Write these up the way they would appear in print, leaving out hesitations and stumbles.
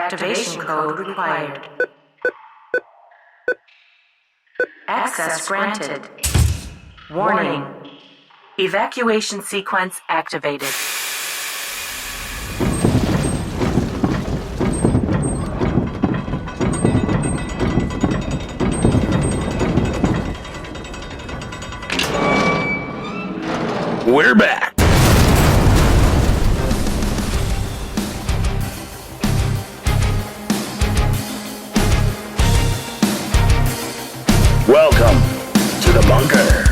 Activation code required. Access granted. Warning. Evacuation sequence activated. We're back. Welcome to the bunker.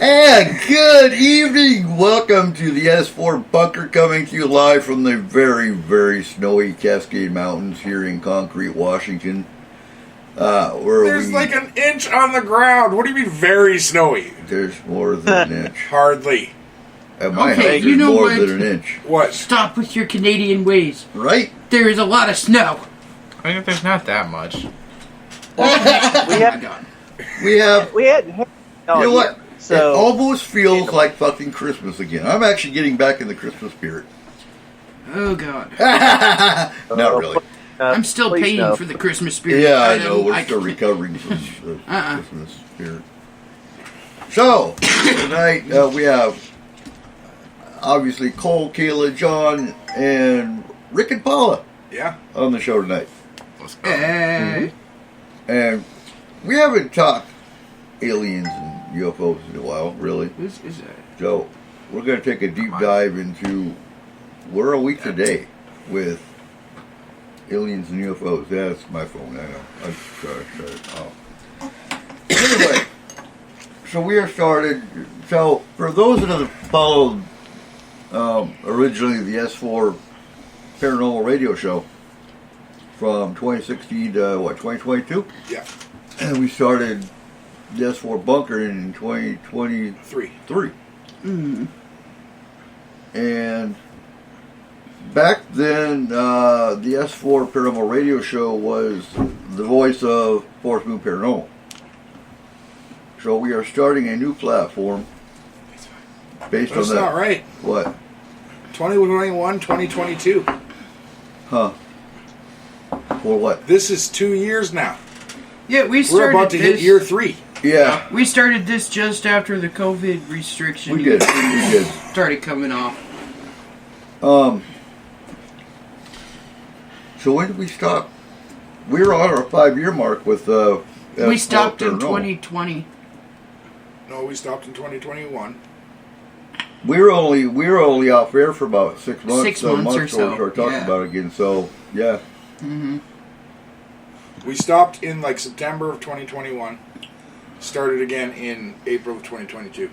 And good evening. Welcome to the S-4 Bunker, coming to you live from the very, very snowy Cascade Mountains here in Concrete, Washington. There's like an inch on the ground. What do you mean very snowy? There's more than an inch. Hardly. At my Okay, house, you there's know more what? than an inch. What? Stop with your Canadian ways. Right? There is a lot of snow. I think there's not that much. Oh my have- god. We have, We had. you know what? So it almost feels like fucking Christmas again. I'm actually getting back in the Christmas spirit. Oh god. Not really. I'm still please paying no. for the Christmas spirit. Yeah, I know. We're I still can't- recovering from the Uh-uh. Christmas spirit. So, tonight we have, obviously, Cole, Kayla, John, and Rick and Paula Yeah. on the show tonight. Let's go. Hey. And we haven't talked aliens and UFOs in a while, really. This is a... So, we're going to take a deep dive into where are we today with aliens and UFOs. That's my phone, I know. I'm sorry, shut it off. Anyway, so we are started. So, for those that have followed originally the S-4 Paranormal Radio Show from 2016 to, 2022? Yeah. And we started the S-4 Bunker in 2023. And back then, the S-4 Paranormal Radio Show was the voice of Fourth Moon Paranormal. So we are starting a new platform based That's on that. not right. What? 2021, 2022. Huh? For what? This is 2 years now. Yeah, we We're started about to this... hit year 3. Yeah, We started this just after the COVID restriction we did. We did. started coming off. So when did we stop? We were on our 5-year mark with We stopped in Paranormal. 2020. No, we stopped in 2021. We were only off air for about 6 months. 6 months or before we so, started talking yeah. about it again. So yeah, We stopped in like September of 2021. Started again in April of 2022.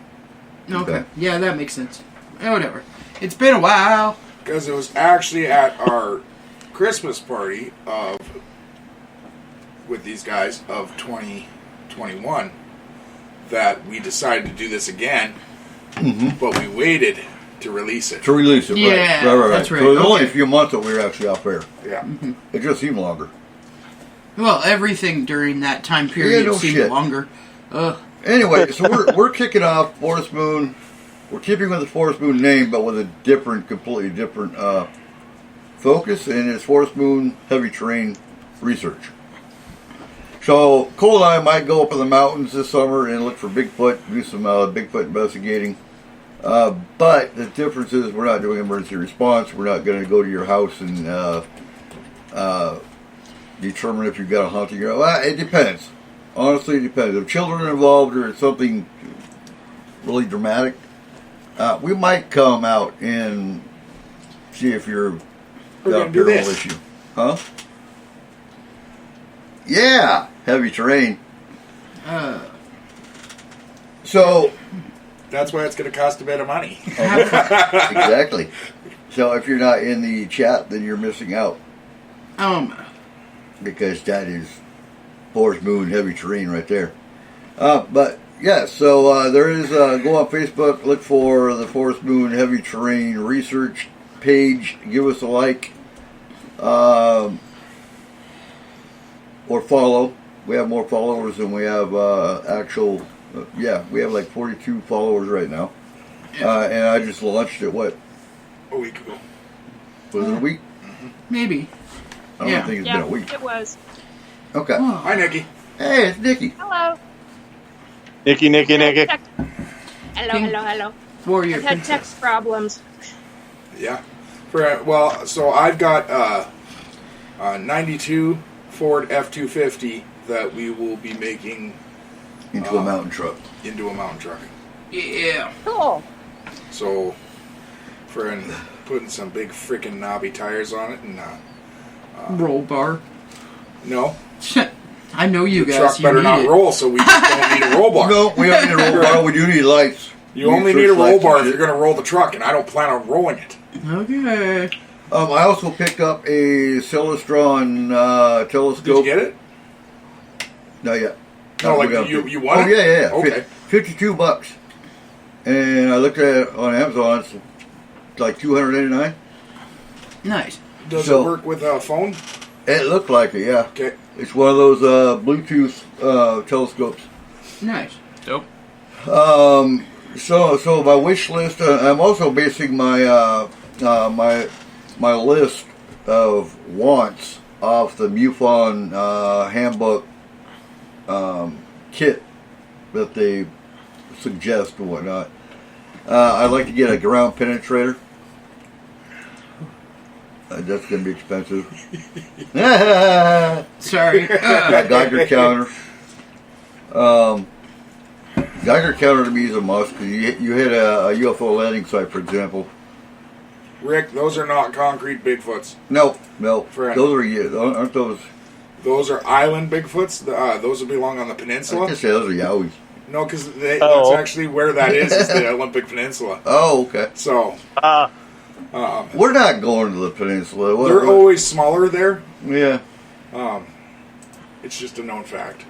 Okay. Yeah, that makes sense. Whatever. It's been a while. Because it was actually at our Christmas party with these guys of 2021 that we decided to do this again, but we waited to release it. to release it. Yeah, right. that's right. So it was only a Okay. few months that we were actually off air. Yeah. It just seemed longer. Well, everything during that time period no seemed shit. longer. Anyway, so we're kicking off Forest Moon. We're keeping with the Forest Moon name, but with a completely different focus, and it's Forest Moon Heavy Terrain Research. So Cole and I might go up in the mountains this summer and look for Bigfoot, do some Bigfoot investigating. But the difference is we're not doing emergency response. We're not going to go to your house and determine if you've got a haunting. Well, it depends. Honestly, it depends. If children are involved or it's something really dramatic, we might come out and see if you're We're got a gonna do paranormal this. issue. Huh? Yeah, heavy terrain. So That's why it's going to cost a bit of money. exactly. So if you're not in the chat, then you're missing out. Because that is Forest Moon heavy terrain right there. But yeah, so there is, go on Facebook, look for the Forest Moon heavy terrain research page, give us a like, or follow. We have more followers than we have actual, we have like 42 followers right now. And I just launched it, what? A week ago. Was it a week? Maybe. I don't think it's been a week. It was. Okay. Oh. Hi, Nikki. Hey, it's Nikki. Hello. Nikki. Hello. Warrior I've had princess. text problems. Yeah. So I've got a 92 Ford F-250 that we will be making Into a mountain truck. into a mountain truck. Yeah. Cool. So, putting some big freaking knobby tires on it, and Roll bar. no, I know you the guys. truck You better need not it. roll, so we just don't need a roll bar. No, we don't need a roll bar. We do need lights. You only need a roll bar if you're going to roll the truck, and I don't plan on rolling it. Okay. I also picked up a Celestron telescope. Did you get it? Not yet. No, we like got you it. won Oh it? yeah. Okay. $52. And I looked at it on Amazon. It's like $289. Nice. Does So- it work with a phone? It looked like it, yeah. Okay. It's one of those Bluetooth telescopes. Nice. Dope. So my wish list. I'm also basing my my list of wants off the MUFON handbook kit that they suggest and whatnot. I'd like to get a ground penetrator. That's going to be expensive. Sorry. A Geiger counter. Geiger counter to me is a must because you hit a UFO landing site, for example. Rick, those are not concrete Bigfoots. No, Friend. those aren't those. Those are island Bigfoots. Those would belong on the I peninsula. can say those are Yowies. No, because that's actually where that is the Olympic Peninsula. Oh, okay. So We're not going to the peninsula. they're always smaller there. Yeah. It's just a known fact.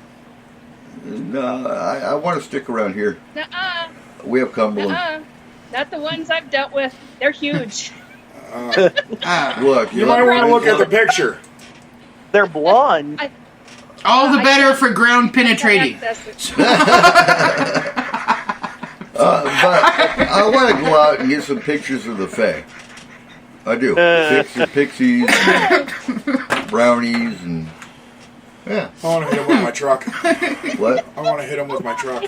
No, I want to stick around here. Nuh-uh. We have Cumberland. Nuh-uh. Not the ones I've dealt with. They're huge. Look, You might want to look at the picture. They're blonde. All the I better can't- for ground penetrating. Access it. But I want to go out and get some pictures of the Fae. I do. Pixies, and brownies, and yeah. I want to hit him with my truck. What? I want to hit him with my truck.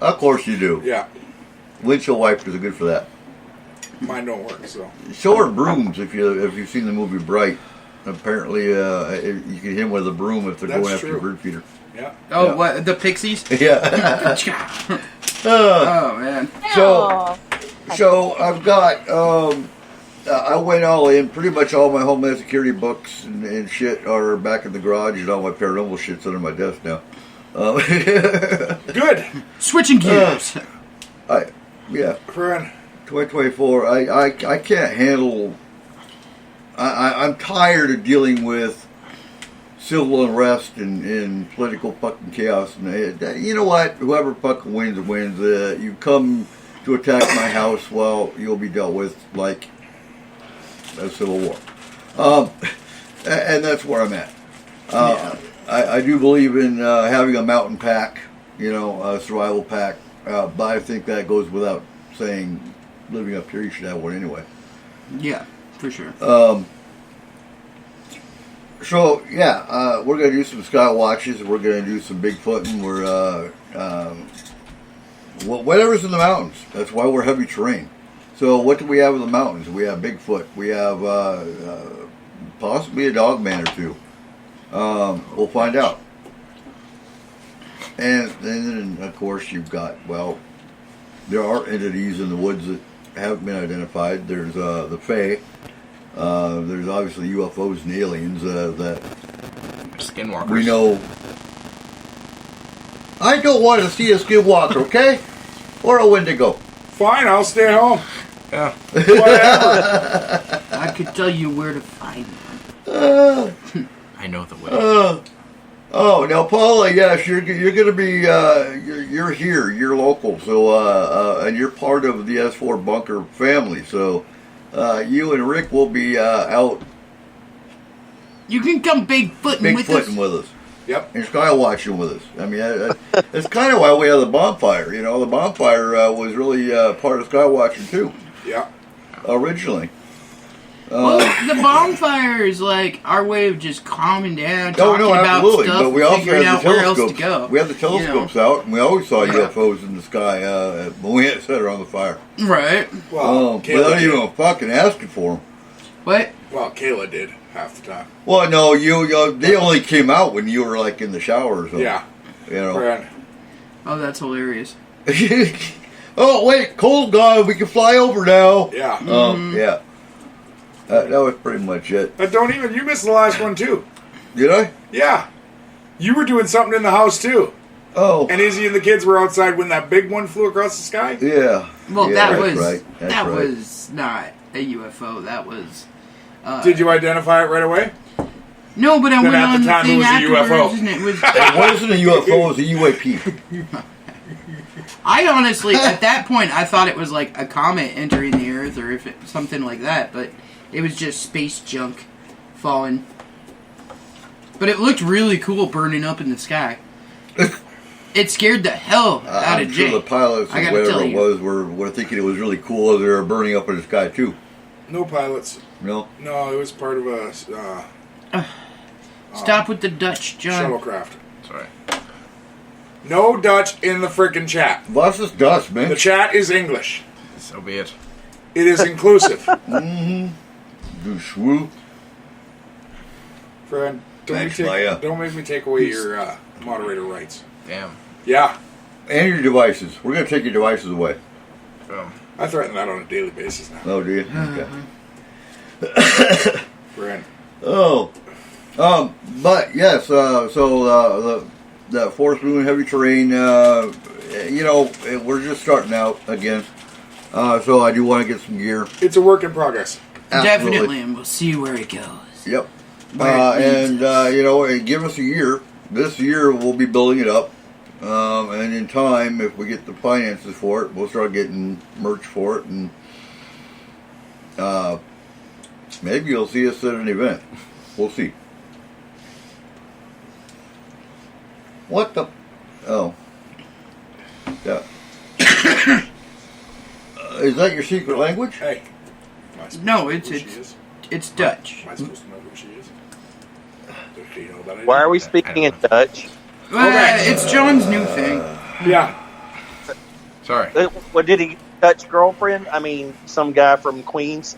Of course you do. Yeah, Windshield wipers are good for that. mine don't work. So are brooms. If you've seen the movie Bright, apparently you can hit them with a broom if they're That's going after true. a bird feeder. Yeah. Oh, Yeah. what? The pixies? Yeah. Oh, man. So I've got. I went all in. Pretty much all my Homeland Security books and shit are back in the garage, and all my paranormal shit's under my desk now. Good. Switching gears. Yeah. Friend. 2024. I can't handle. I'm tired of dealing with civil unrest and political fucking chaos. And you know what? Whoever fucking wins. You come to attack my house, well, you'll be dealt with like a civil war. And that's where I'm at. I do believe in having a mountain pack, a survival pack. But I think that goes without saying. Living up here, you should have one anyway. Yeah, for sure. So yeah, we're gonna do some sky watches. We're gonna do some Bigfooting. We're whatever's in the mountains. That's why we're heavy terrain. So what do we have in the mountains? We have Bigfoot. We have possibly a dog man or two. We'll find out. And then of course you've got there are entities in the woods that haven't been identified. There's the Fae. There's obviously UFOs and aliens that Skinwalkers. we know. I don't want to see a skinwalker, okay? Or a Wendigo. Fine, I'll stay home. Yeah. Whatever. could tell you where to find one. I know the way. Oh, now Paula, yes, you're going to be you're here, you're local, so and you're part of the S-4 Bunker family. So you and Rick will be out You can come Bigfooting with us. Yep. And sky watching with us. I mean, that's kind of why we have the bonfire. You know, the bonfire was really part of sky watching too. Yeah. Originally. Well, the bonfire is like our way of just calming down, Oh, talking no, about absolutely. stuff, But we also figuring had out the where else to telescopes. go. We had the telescopes out, and we always saw UFOs in the sky when we had set her on the fire. Right. Well, Kayla without did. even fucking asking for them. What? Well, Kayla did half the time. Well, no, they only came out when you were like in the shower or something. Yeah. You know. Friend. Oh, that's hilarious. Oh wait, Cole's gone. We can fly over now. Yeah. Yeah. That was pretty much it. But you missed the last one too. Did I? Yeah. You were doing something in the house too. Oh. And Izzy and the kids were outside when that big one flew across the sky? Yeah. Well, Yeah, that that's was right. That's that right. was not a UFO. That was. Did you identify it right away? No, but I Then went at on the the time it thing was a afterwards, UFO. and it was. It wasn't a UFO. It was a UAP. I honestly, at that point, I thought it was like a comet entering the Earth, or if it something like that. But it was just space junk falling. But it looked really cool burning up in the sky. It scared the hell out I'm of sure Jay. the pilots, I or gotta whatever tell it you. was, were thinking it was really cool as they were burning up in the sky too. No pilots. No. No, it was part of a Stop with the Dutch, John. shuttlecraft. Sorry. No Dutch in the frickin' chat. Was is dust, man? The chat is English. So be it. It is inclusive. Du swoop. Friend, Thanks, Maya. don't make me take away your moderator rights. Damn. Yeah. And your devices. We're going to take your devices away. Boom. I threaten that on a daily basis now. Oh, do you? Okay. Friend. Oh. But, yes, so the Force Moon Heavy Terrain, we're just starting out again. So I do want to get some gear. It's a work in progress. Absolutely. Definitely, and we'll see where it goes. Yep. Where it leads us. And give us a year. This year we'll be building it up. And in time, if we get the finances for it, we'll start getting merch for it. And maybe you'll see us at an event. We'll see. What the? Oh. Yeah. Is that your secret language? Hey. Am I supposed No, to know it's who she is? it's Dutch. Am I supposed to know who she is? Does she know that I Why do? are we speaking in Dutch? It's John's new thing. Yeah. Sorry. What did he Dutch girlfriend? I mean, some guy from Queens.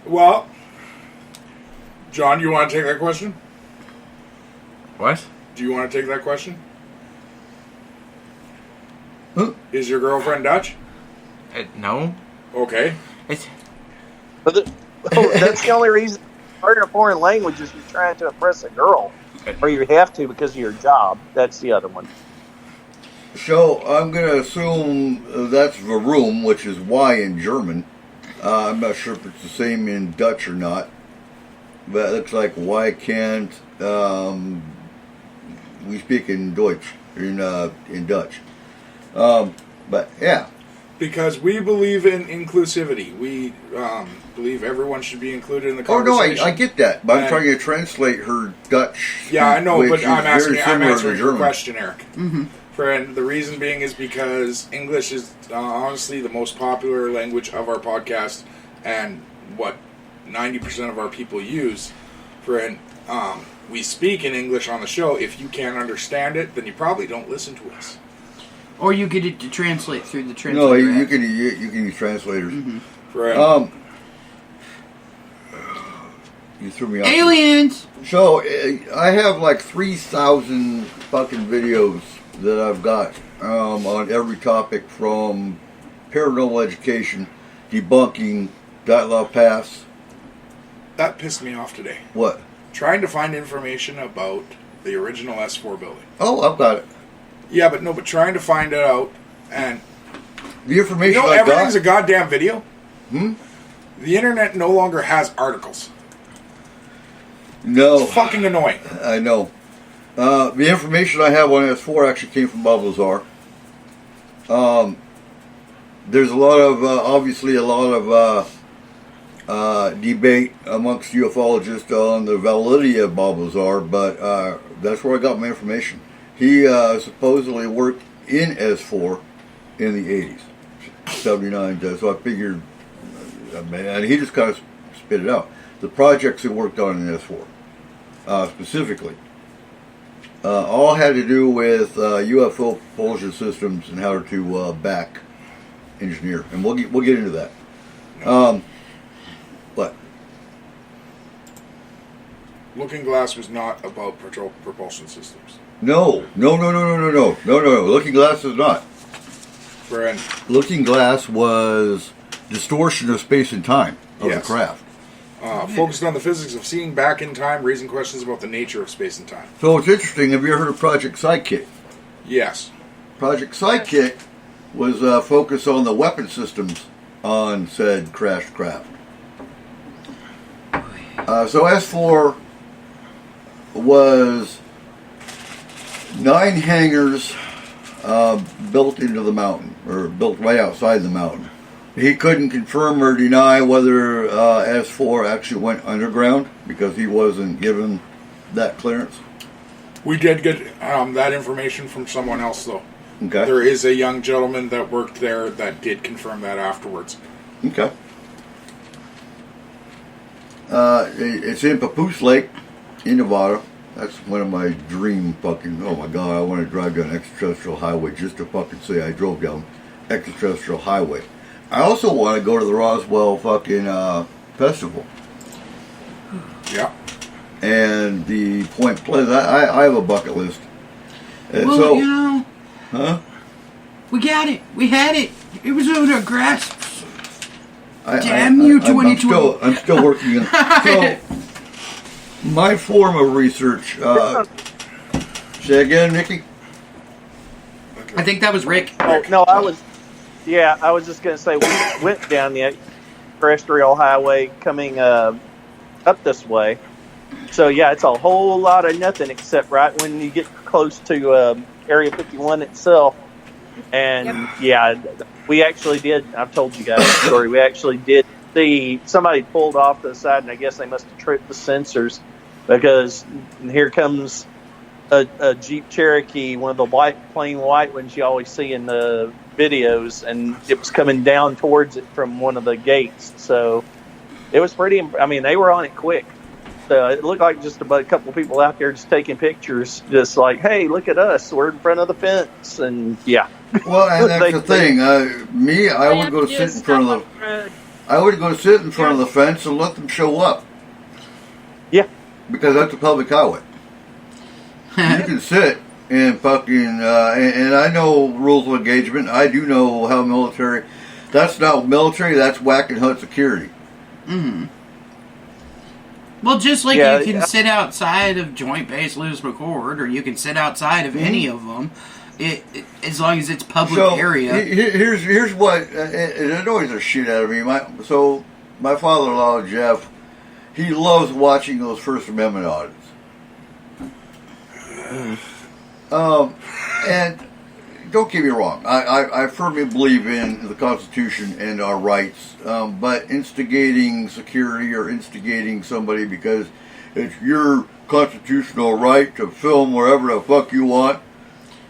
Well, John, you want to take that question? What? Do you want to take that question? Huh? Is your girlfriend Dutch? No. Okay. It's That's the only reason you learn a foreign language is you're trying to impress a girl. Or you have to because of your job. That's the other one. So I'm going to assume that's Warum, which is Y in German. I'm not sure if it's the same in Dutch or not. But it looks like why can't we speak in Deutsch, in Dutch. But yeah. Because we believe in inclusivity. We believe everyone should be included in the Oh no, conversation. I get that, but I'm And- trying to translate her Dutch. Yeah, I know, which but is I'm very similar to answering your German. question, Eric. Friend, the reason being is because English is honestly the most popular language of our podcast, and what 90% of our people use. Friend, we speak in English on the show. If you can't understand it, then you probably don't listen to us. Or you get it to translate through the translator. No, you app. can use translators. Friend, You threw me off. Aliens! So I have like 3,000 fucking videos that I've got on every topic, from paranormal education, debunking, Dyatlov Pass. that pissed me off today. What? Trying to find information about the original S4 building. Oh, I've got it. Yeah, but trying to find it out, and The information you know I everything's got. a goddamn video. The internet no longer has articles. No. It's fucking annoying. I know. The information I have on S4 actually came from Bob Lazar. There's a lot of, obviously, a lot of debate amongst ufologists on the validity of Bob Lazar, but that's where I got my information. He supposedly worked in S4 in the 80s, 79, so I figured, and he just kind of spit it out. The projects he worked on in S4, specifically, all had to do with UFO propulsion systems and how to back engineer, and we'll get into that. But Looking Glass was not about propulsion systems. no. Looking Glass is not. Friend. Looking Glass was distortion of space and time of the craft. Focused on the physics of seeing back in time, raising questions about the nature of space and time. So it's interesting. Have you ever heard of Project Sidekick? Yes. Project Sidekick was focused on the weapon systems on said crashed craft. So S4 was 9 hangars built into the mountain, or built right outside the mountain. He couldn't confirm or deny whether S4 actually went underground because he wasn't given that clearance. We did get that information from someone else, though. Okay. There is a young gentleman that worked there that did confirm that afterwards. Okay. It's in Papoose Lake in Nevada. That's one of my dream fucking, oh my god, I want to drive down extraterrestrial highway just to fucking say I drove down extraterrestrial highway. I also want to go to the Roswell fucking festival. Yeah. And the Point Pleasant. I have a bucket list. And Well, so, you know, huh? we got it. We had it. It was on our grasp. I- Damn you, I'm 2020. I'm still working on so my form of research. Say again, Nikki. I think that was Rick. Oh, no, I was just going to say we went down the terrestrial highway coming up this way. So, yeah, it's a whole lot of nothing except right when you get close to Area 51 itself. And, yeah, we actually did, I've told you guys the story, we actually did see somebody pulled off to the side, and I guess they must have tripped the sensors because here comes a Jeep Cherokee, one of the plain white ones you always see in the videos, and it was coming down towards it from one of the gates. So it was pretty, I mean, they were on it quick. So it looked like just about a couple of people out there just taking pictures, just like, hey, look at us, we're in front of the fence. And yeah. Well, and that's the thing. I would go sit in front of the. I would go sit in front of the fence and let them show up. Yeah. Because that's a public highway. You can sit and fucking, and I know rules of engagement. I do know how military. That's not military. That's whack and HUD security. Mm-hmm. Well, just like Yeah, you can sit outside of Joint Base Lewis McChord, or you can sit outside of any of them, as long as it's public area. Here's what it annoys the shit out of me. My father-in-law Jeff, he loves watching those First Amendment audits. And don't get me wrong, I firmly believe in the Constitution and our rights, but instigating security or instigating somebody because it's your constitutional right to film wherever the fuck you want,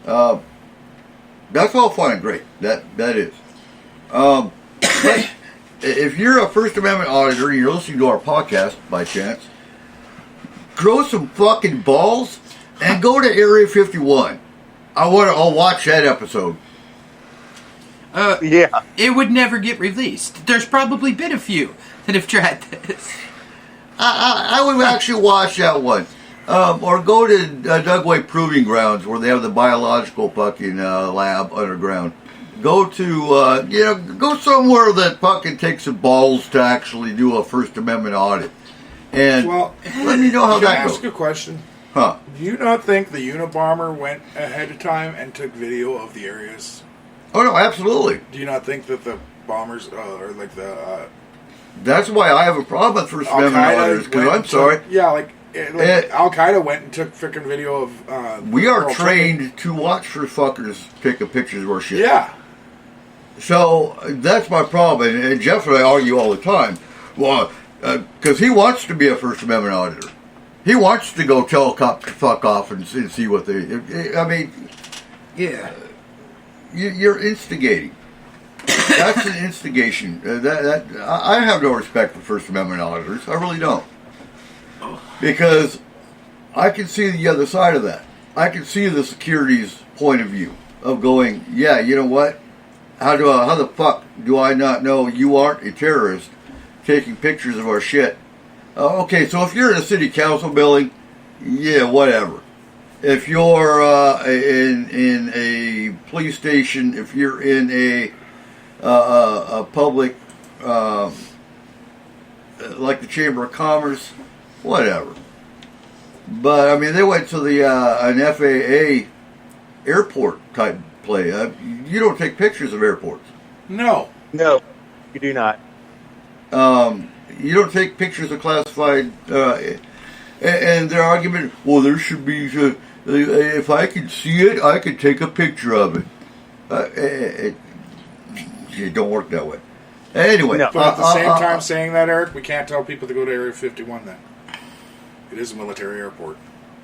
that's all fine and great. That is. But if you're a First Amendment auditor and you're listening to our podcast by chance, grow some fucking balls and go to Area 51. I'll watch that episode. Yeah. It would never get released. There's probably been a few that have tried this. I would actually watch that one. Or go to Dugway Proving Grounds where they have the biological fucking lab underground. Go to, go somewhere that fucking takes some balls to actually do a First Amendment audit. And let me know how that goes. Can I ask a question? Huh? Do you not think the Unabomber went ahead of time and took video of the areas? Oh, no, absolutely. Do you not think that the bombers, or like the That's why I have a problem with First Amendment auditors, because I'm sorry. Yeah, like Al Qaeda went and took freaking video of. We are World trained to watch for fuckers taking pictures of our shit. Yeah. So that's my problem, and Jeff and I argue all the time. Well, because he wants to be a First Amendment auditor. He wants to go tell a cop to fuck off and see what they. I mean, Yeah. you're instigating. That's an instigation. I have no respect for First Amendment auditors. I really don't, because I can see the other side of that. I can see the security's point of view of going, yeah, you know what? How the fuck do I not know you aren't a terrorist taking pictures of our shit? Okay, so if you're in a city council building, yeah, whatever. If you're in a police station, if you're in a public, like the Chamber of Commerce, whatever. But I mean, they went to the an FAA airport type play. You don't take pictures of airports. No. No, you do not. You don't take pictures of classified. And their argument, well, there should be. If I could see it, I could take a picture of it. It don't work that way. Anyway, No. But at the same time, saying that, Eric, we can't tell people to go to Area 51 then. It is a military airport.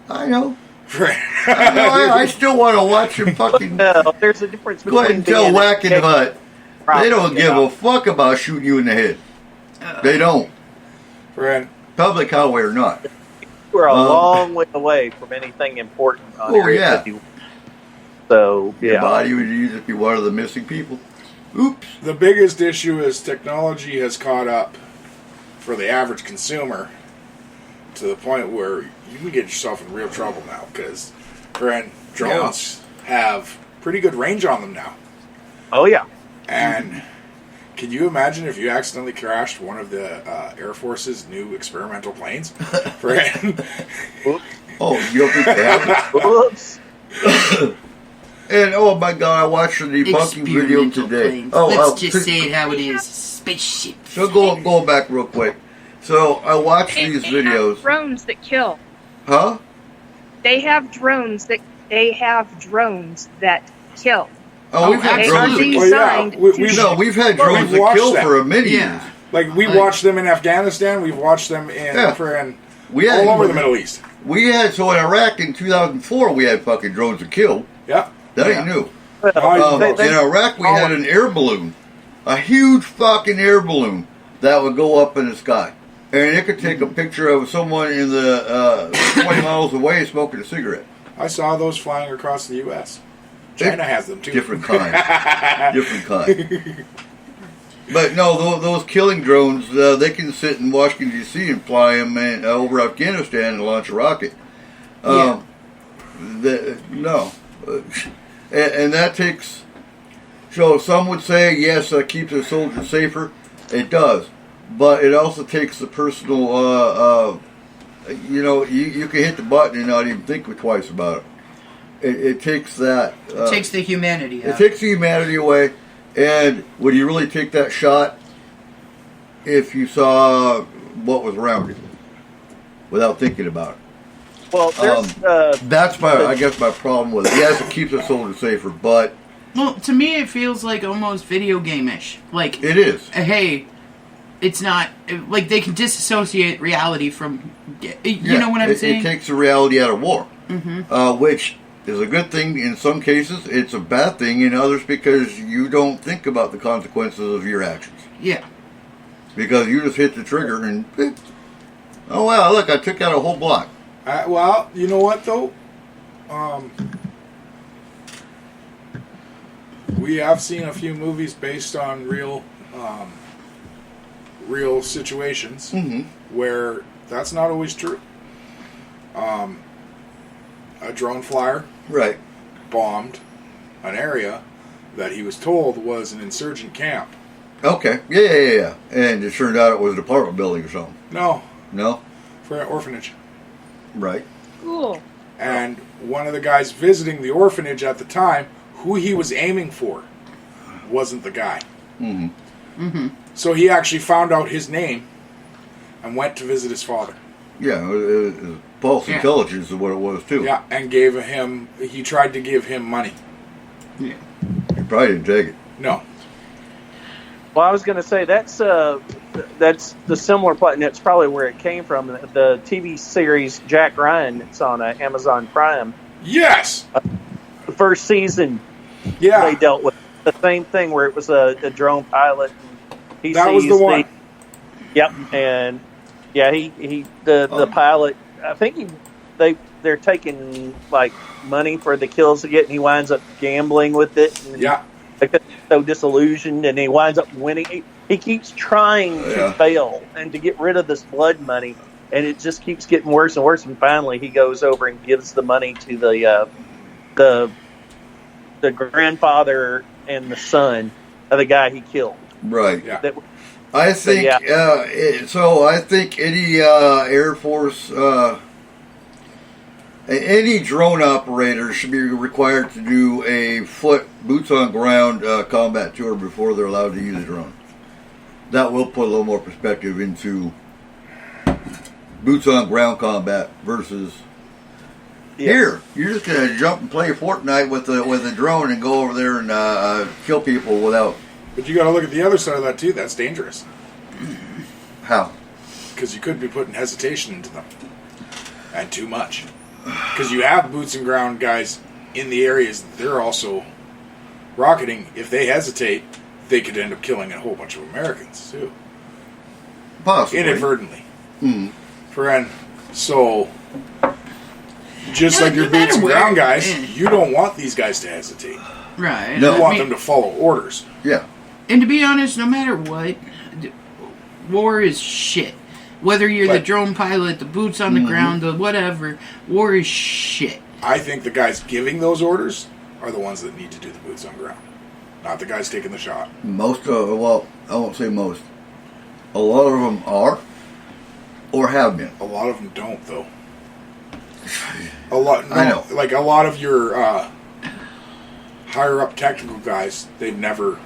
I know. Right. I still want to watch him fucking. No, there's a difference between Go ahead and tell being Whack and Hut. They don't give a a fuck about shooting you in the head. They don't. Friend. Public highway or not. We're a long way away from anything important on Area yeah. 51. So, Your yeah. body would just be one of the missing people. Oops. The biggest issue is technology has caught up for the average consumer to the point where you can get yourself in real trouble now because, friend, drones have pretty good range on them now. Oh, yeah. And can you imagine if you accidentally crashed one of the Air Force's new experimental planes? Friend? Oh, you don't think they have it? Whoops. And oh my god, I watched the debunking video Experimental today. planes. Oh, Let's just say it how it is. Spaceship. So going back real quick. So I watched these They videos. have drones that kill. Huh? They have drones that kill. Oh, we've had They drones. are that- designed Well, to No, we've had Well, drones we've that kill watched that. for many Yeah. years. Like, we watched them in Afghanistan, we've watched them in Yeah. friend, We had all over the Middle East. We had so in Iraq in 2004 we had fucking drones that killed. Yeah. That ain't new. Well, they- In Iraq we had an air balloon, a huge fucking air balloon that would go up in the sky, and it could take a picture of someone in the 20 miles away smoking a cigarette. I saw those flying across the U.S. China has them, too. Different kind. Different kind. But no, those killing drones, they can sit in Washington, D.C. and fly them over Afghanistan and launch a rocket. No. And that takes... So some would say, yes, that keeps a soldier safer. It does. But it also takes the personal... you can hit the button and not even think twice about it. It takes that... It takes the humanity out. It takes the humanity away. And would you really take that shot if you saw what was around you without thinking about it? Well, there's... That's my problem with it. Yes, it keeps a soldier safer, but Well, to me, it feels like almost video game-ish. Like, it is. hey, it's not... Like, they can disassociate reality from... You know what I'm saying? It takes the reality out of war, which is a good thing in some cases. It's a bad thing in others because you don't think about the consequences of your actions. Yeah. Because you just hit the trigger and... Oh, wow, look, I took out a whole block. Well, you know what, though? We have seen a few movies based on real situations where that's not always true. A drone flyer Right. bombed an area that he was told was an insurgent camp. Okay. Yeah. And it turned out it was an apartment building or something. No, No? for an orphanage. Right. Cool. And one of the guys visiting the orphanage at the time, who he was aiming for, wasn't the guy. Mm-hmm. So he actually found out his name and went to visit his father. Yeah, it was false Yeah. intelligence is what it was too. Yeah, and he tried to give him money. Yeah. He probably didn't take it. No. Well, I was going to say that's the similar plot, and it's probably where it came from. The TV series Jack Ryan. It's on Amazon Prime. Yes! The first season, Yeah. they dealt with the same thing where it was a drone pilot. And he That was sees the one. Yep, and yeah, the pilot. I think they're taking like money for the kills to get, and he winds up gambling with it. And, Yeah. because he's so disillusioned, and he winds up winning. He keeps trying to fail and to get rid of this blood money, and it just keeps getting worse and worse. And finally, he goes over and gives the money to the grandfather and the son of the guy he killed. Right. Yeah. I think I think any Air Force, any drone operator should be required to do a foot boots on ground combat tour before they're allowed to use a drone. That will put a little more perspective into boots on ground combat versus here. You're just gonna jump and play Fortnite with a drone and go over there and kill people without. But you got to look at the other side of that too. That's dangerous How? because you could be putting hesitation into them, and too much. Because you have boots and ground guys in the areas that they're also rocketing. If they hesitate, they could end up killing a whole bunch of Americans too, Possibly. inadvertently. Hmm. Friend, so just Yeah, like your no matter boots and where- ground guys, yeah. you don't want these guys to hesitate. Right. No. You want them to follow orders. Yeah. And to be honest, no matter what, war is shit. Whether you're the But- drone pilot, the boots on the ground, the whatever, war is shit. I think the guys giving those orders are the ones that need to do the boots on ground, not the guys taking the shot. Most well, I won't say most. A lot of them are, or have been. A lot of them don't, though. A lot, no, I know. like a lot of your higher up technical guys, they've never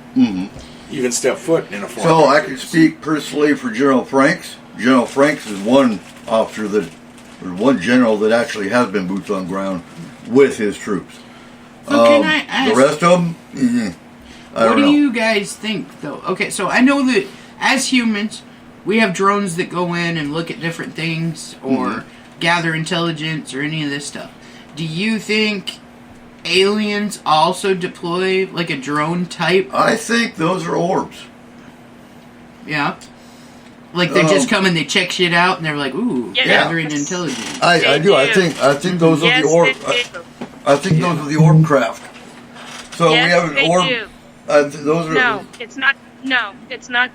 even stepped foot in a foreign So I country. can speak personally for General Franks. General Franks is one officer that, or one general that actually has been boots on ground with his troops. So can I ask, The rest of them, I what don't do know. you guys think, though? Okay, so I know that as humans, we have drones that go in and look at different things or gather intelligence or any of this stuff. Do you think aliens also deploy like a drone type? I think those are orbs. Yeah. Like they just come and they check shit out and they're like, ooh, Yes. gathering intelligence. I They do. I do. think those are Yes, the orb. they do. I think those are the orb craft. So Yes, we have an they orb. do. Those are No, it's not. No, it's not.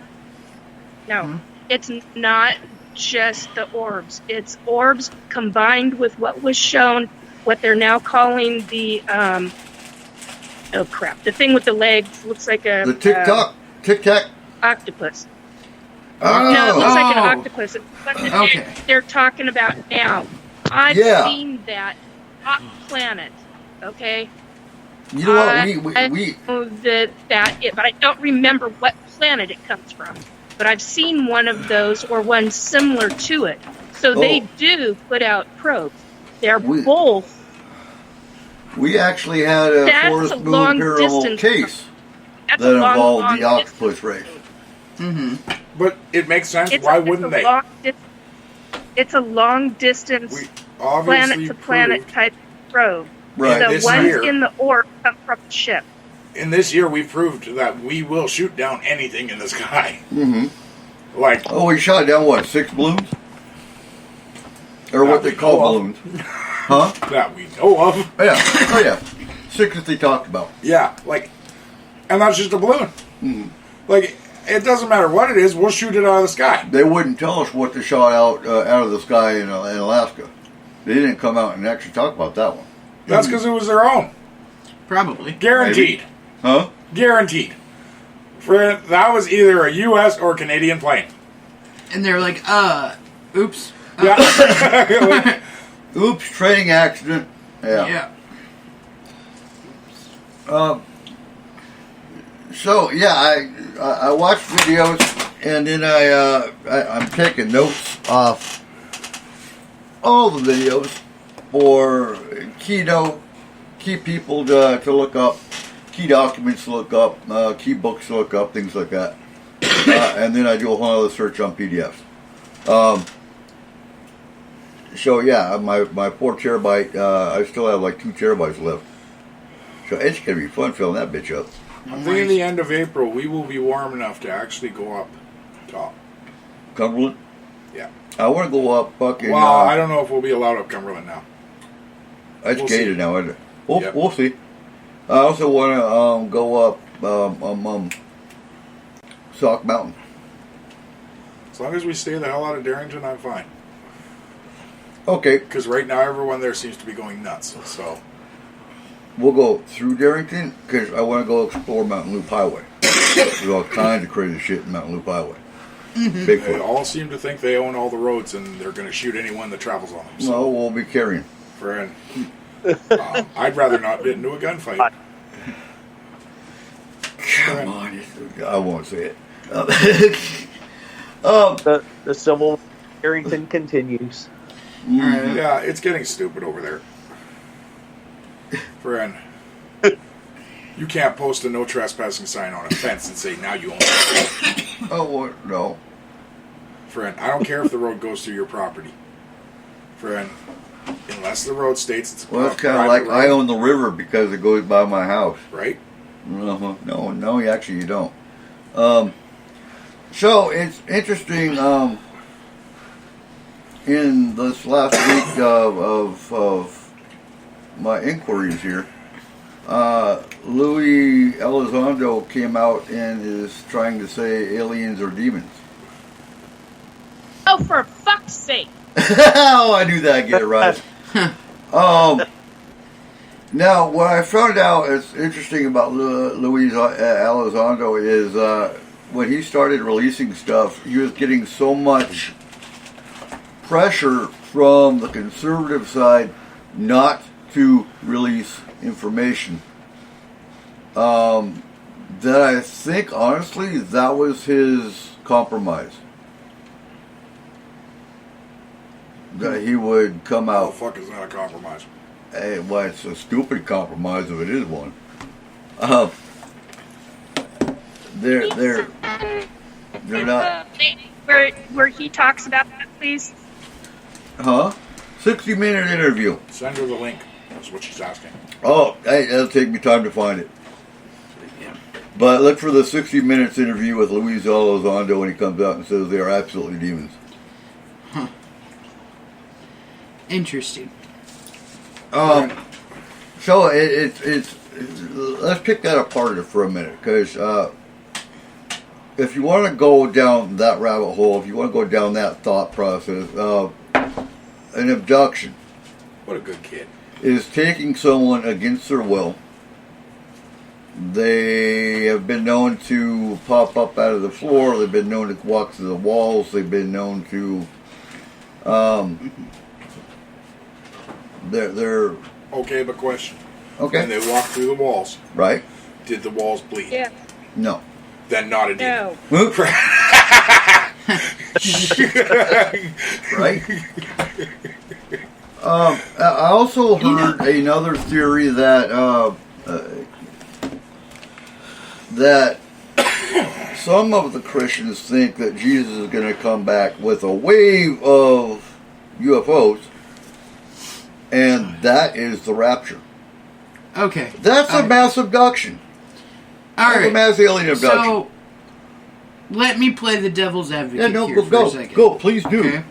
No, it's not just the orbs. It's orbs combined with what was shown, what they're now calling the oh crap, the thing with the legs looks like a the tic tac. octopus. Oh, No, it looks like an Oh. octopus. But Okay. they're talking about now. I've Yeah. seen that off planet. Okay. you know what? I We know but I don't remember what planet it comes from. But I've seen one of those or one similar to it. So they Oh. do put out probes. They're We- both. we actually had a That's Forest a Moon long Paranormal distance. case That's that a long, involved long the octopus distance. race. Mm-hmm. But it makes sense. It's Why a wouldn't they? It's a long distance, We obviously planet to planet proved type probe. Right. The This ones year- in the orb come from the ship. in this year we proved that we will shoot down anything in the sky. Mm-hmm. Like Oh, we shot down what, 6 balloons? Or what they call Oh, well. balloons? Huh? that we know of. Yeah. Oh yeah. 6 that they talked about. Yeah, like, and that's just a balloon. Mhm. Like, it doesn't matter what it is, we'll shoot it out of the sky. They wouldn't tell us what they shot out of the sky in Alaska. They didn't come out and actually talk about that one. That's because it was their own. Probably. Guaranteed. Huh? Guaranteed. For that was either a U.S. or Canadian plane. And they're like, oops. Yeah. Oops, training accident. Yeah. Yeah. So yeah, I watch videos and then I'm taking notes off all the videos for key people to look up, key documents to look up, key books to look up, things like that. And then I do a whole other search on PDFs. So yeah, my 4 terabyte, I still have like 2 terabytes left. So it's gonna be fun filling that bitch up. I'm thinking the end of April we will be warm enough to actually go up top. Cumberland? Yeah. I want to go up fucking. Well, I don't know if we'll be allowed up Cumberland now. It's we'll gated see. now, isn't it? We'll, Yep. we'll see. I also want to go up Sauk Mountain. As long as we stay the hell out of Darrington, I'm fine. Okay, Because right now everyone there seems to be going nuts. So we'll go through Darrington because I want to go explore Mountain Loop Highway. There's all kinds of crazy shit in Mountain Loop Highway. they Bigfoot. all seem to think they own all the roads and they're going to shoot anyone that travels on them. So, No, we'll be carrying. friend, I'd rather not get into a gunfight. Come on, I won't say it. The Civil War in Darrington continues. Yeah, it's getting stupid over there. Friend, you can't post a no trespassing sign on a fence and say now you own it. Oh well, no. Friend, I don't care if the road goes through your property. Friend, unless the road states it's a Well, it's kind of private like I road, own the river because it goes by my house. right? No, actually you don't. So it's interesting. In this last week of my inquiries here, Louis Elizondo came out and is trying to say aliens are demons. Oh, for fuck's sake! Oh, I knew that I'd get it right. Now, what I found out is interesting about Luis Elizondo is when he started releasing stuff, he was getting so much pressure from the conservative side not to release information that I think, honestly, that was his compromise. That he would come How the out. fuck is that a compromise? Hey, well, it's a stupid compromise if it is one. They're not, Where he talks about that, please. 60-minute interview. Send her the link. That's what she's asking. Oh, hey, that'll take me time to find it. But look for the 60 minutes interview with Luis Elizondo when he comes out and says they are absolutely demons. Interesting. So it's let's pick that apart for a minute, because if you want to go down that rabbit hole, if you want to go down that thought process, an abduction What a good kid. is taking someone against their will. They have been known to pop up out of the floor. They've been known to walk through the walls. They've been known to they're Okay, but question. okay, When they walk through the walls, right? did the walls bleed? Yeah. No. Then not a demon. No. Right? I also heard another theory that that some of the Christians think that Jesus is going to come back with a wave of UFOs, and that is the rapture. Okay. That's a mass abduction. All That's a right. mass alien abduction. So, let me play the devil's advocate here for a go, second. go, please do. Okay?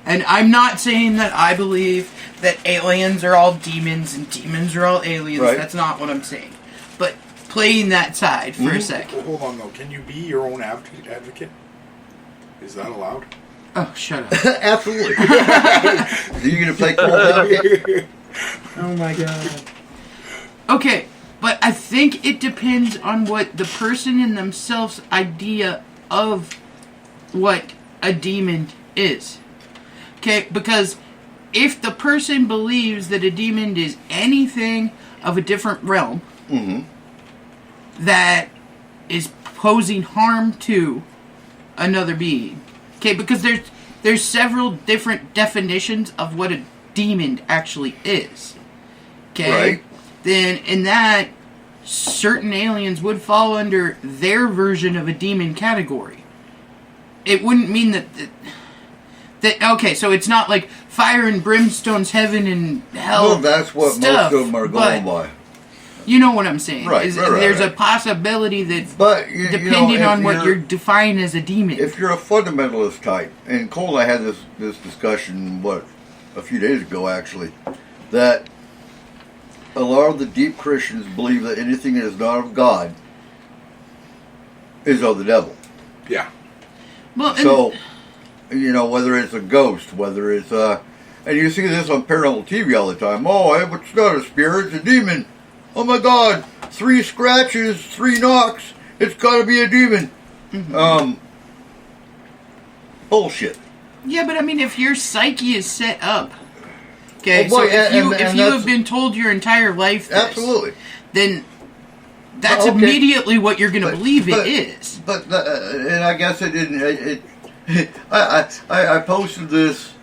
And I'm not saying that I believe that aliens are all demons and demons are all aliens. Right. That's not what I'm saying. But playing that side for a second. Well, hold on, though. Can you be your own advocate? Is that allowed? Oh, shut up. Absolutely. Are you going to play cold advocate? Oh my god. Okay, but I think it depends on what the person in themselves' idea of what a demon is. Okay, because if the person believes that a demon is anything of a different realm, Mm-hmm. that is posing harm to another being. Okay, because there's several different definitions of what a demon actually is. Okay? Right. Then in that, certain aliens would fall under their version of a demon category. It wouldn't mean that okay, so it's not like fire and brimstone's heaven and hell. Well, that's what stuff, most of them are going by. You know what I'm saying? Right, right, there's right. a possibility that, But depending on what you're defining as a demon. If you're a fundamentalist type, and Cole and I had this discussion, a few days ago actually, that a lot of the deep Christians believe that anything that is not of God is of the devil. Yeah. Well, So, whether it's a ghost, whether it's and you see this on paranormal TV all the time. Oh, it's not a spirit, it's a demon. Oh my God, 3 scratches, 3 knocks, it's got to be a demon. Mm-hmm. Bullshit. yeah, but I mean, if your psyche is set up, okay, Well, so if you and have been told your entire life this, Absolutely. then that's Okay. immediately what you're going to believe it is. But and I guess it didn't. I posted this,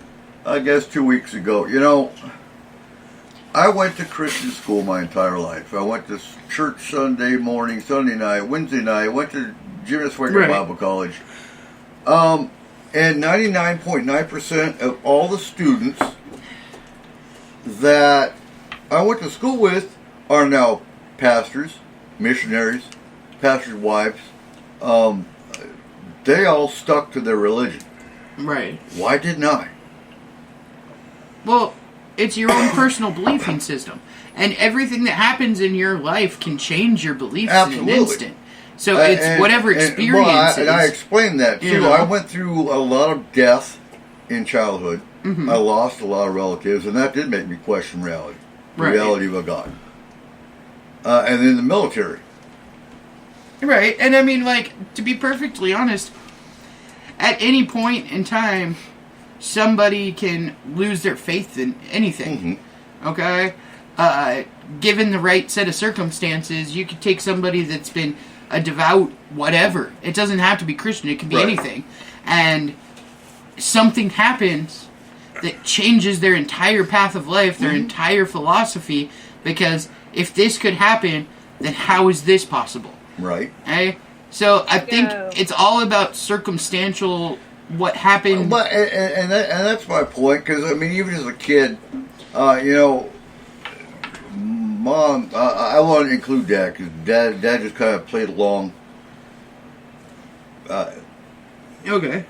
I guess 2 weeks ago. I went to Christian school my entire life. I went to church Sunday morning, Sunday night, Wednesday night. Went to Jim Swinger Right. Bible College. And 99.9% of all the students that I went to school with are now pastors, missionaries, pastors' wives. They all stuck to their religion. Right. Why didn't I? Well, it's your own personal beliefing system. And everything that happens in your life can change your beliefs Absolutely. in an instant. So it's whatever experience I explained that too. know. I went through a lot of death in childhood. Mm-hmm. I lost a lot of relatives, and that did make me question reality. The Right. reality of a God. And then the military. Right, and I mean, like, to be perfectly honest, at any point in time, somebody can lose their faith in anything. Mm-hmm. Okay? Given the right set of circumstances, you could take somebody that's been a devout whatever. It doesn't have to be Christian, it can be Right. anything. And something happens that changes their entire path of life, their entire philosophy, because if this could happen, then how is this possible? Right. Okay? So I think Yeah. it's all about circumstantial, what happened. But and that's my point, because I mean, even as a kid, Mom, I want to include Dad, because Dad just kind of played along. Okay.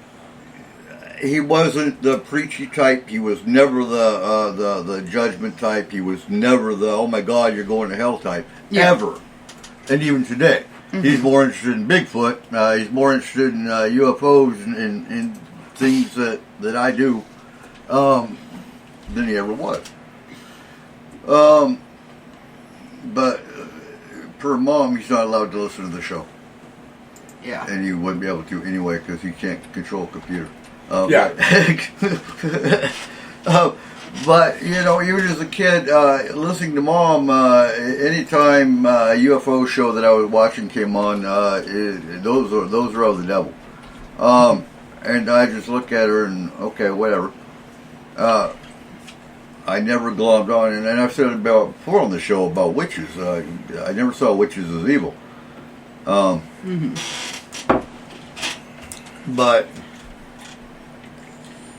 He wasn't the preachy type. He was never the judgment type. He was never the oh my God, you're going to hell type. Yeah. Ever. And even today, he's more interested in Bigfoot. He's more interested in UFOs and things that I do than he ever was. But per Mom, he's not allowed to listen to the show. Yeah. And he wouldn't be able to anyway because he can't control a computer. Yeah. But even as a kid, listening to Mom, anytime a UFO show that I was watching came on, those are of the devil. And I just look at her and okay, whatever. I never glommed on, and I've said it before on the show about witches. I never saw witches as evil. But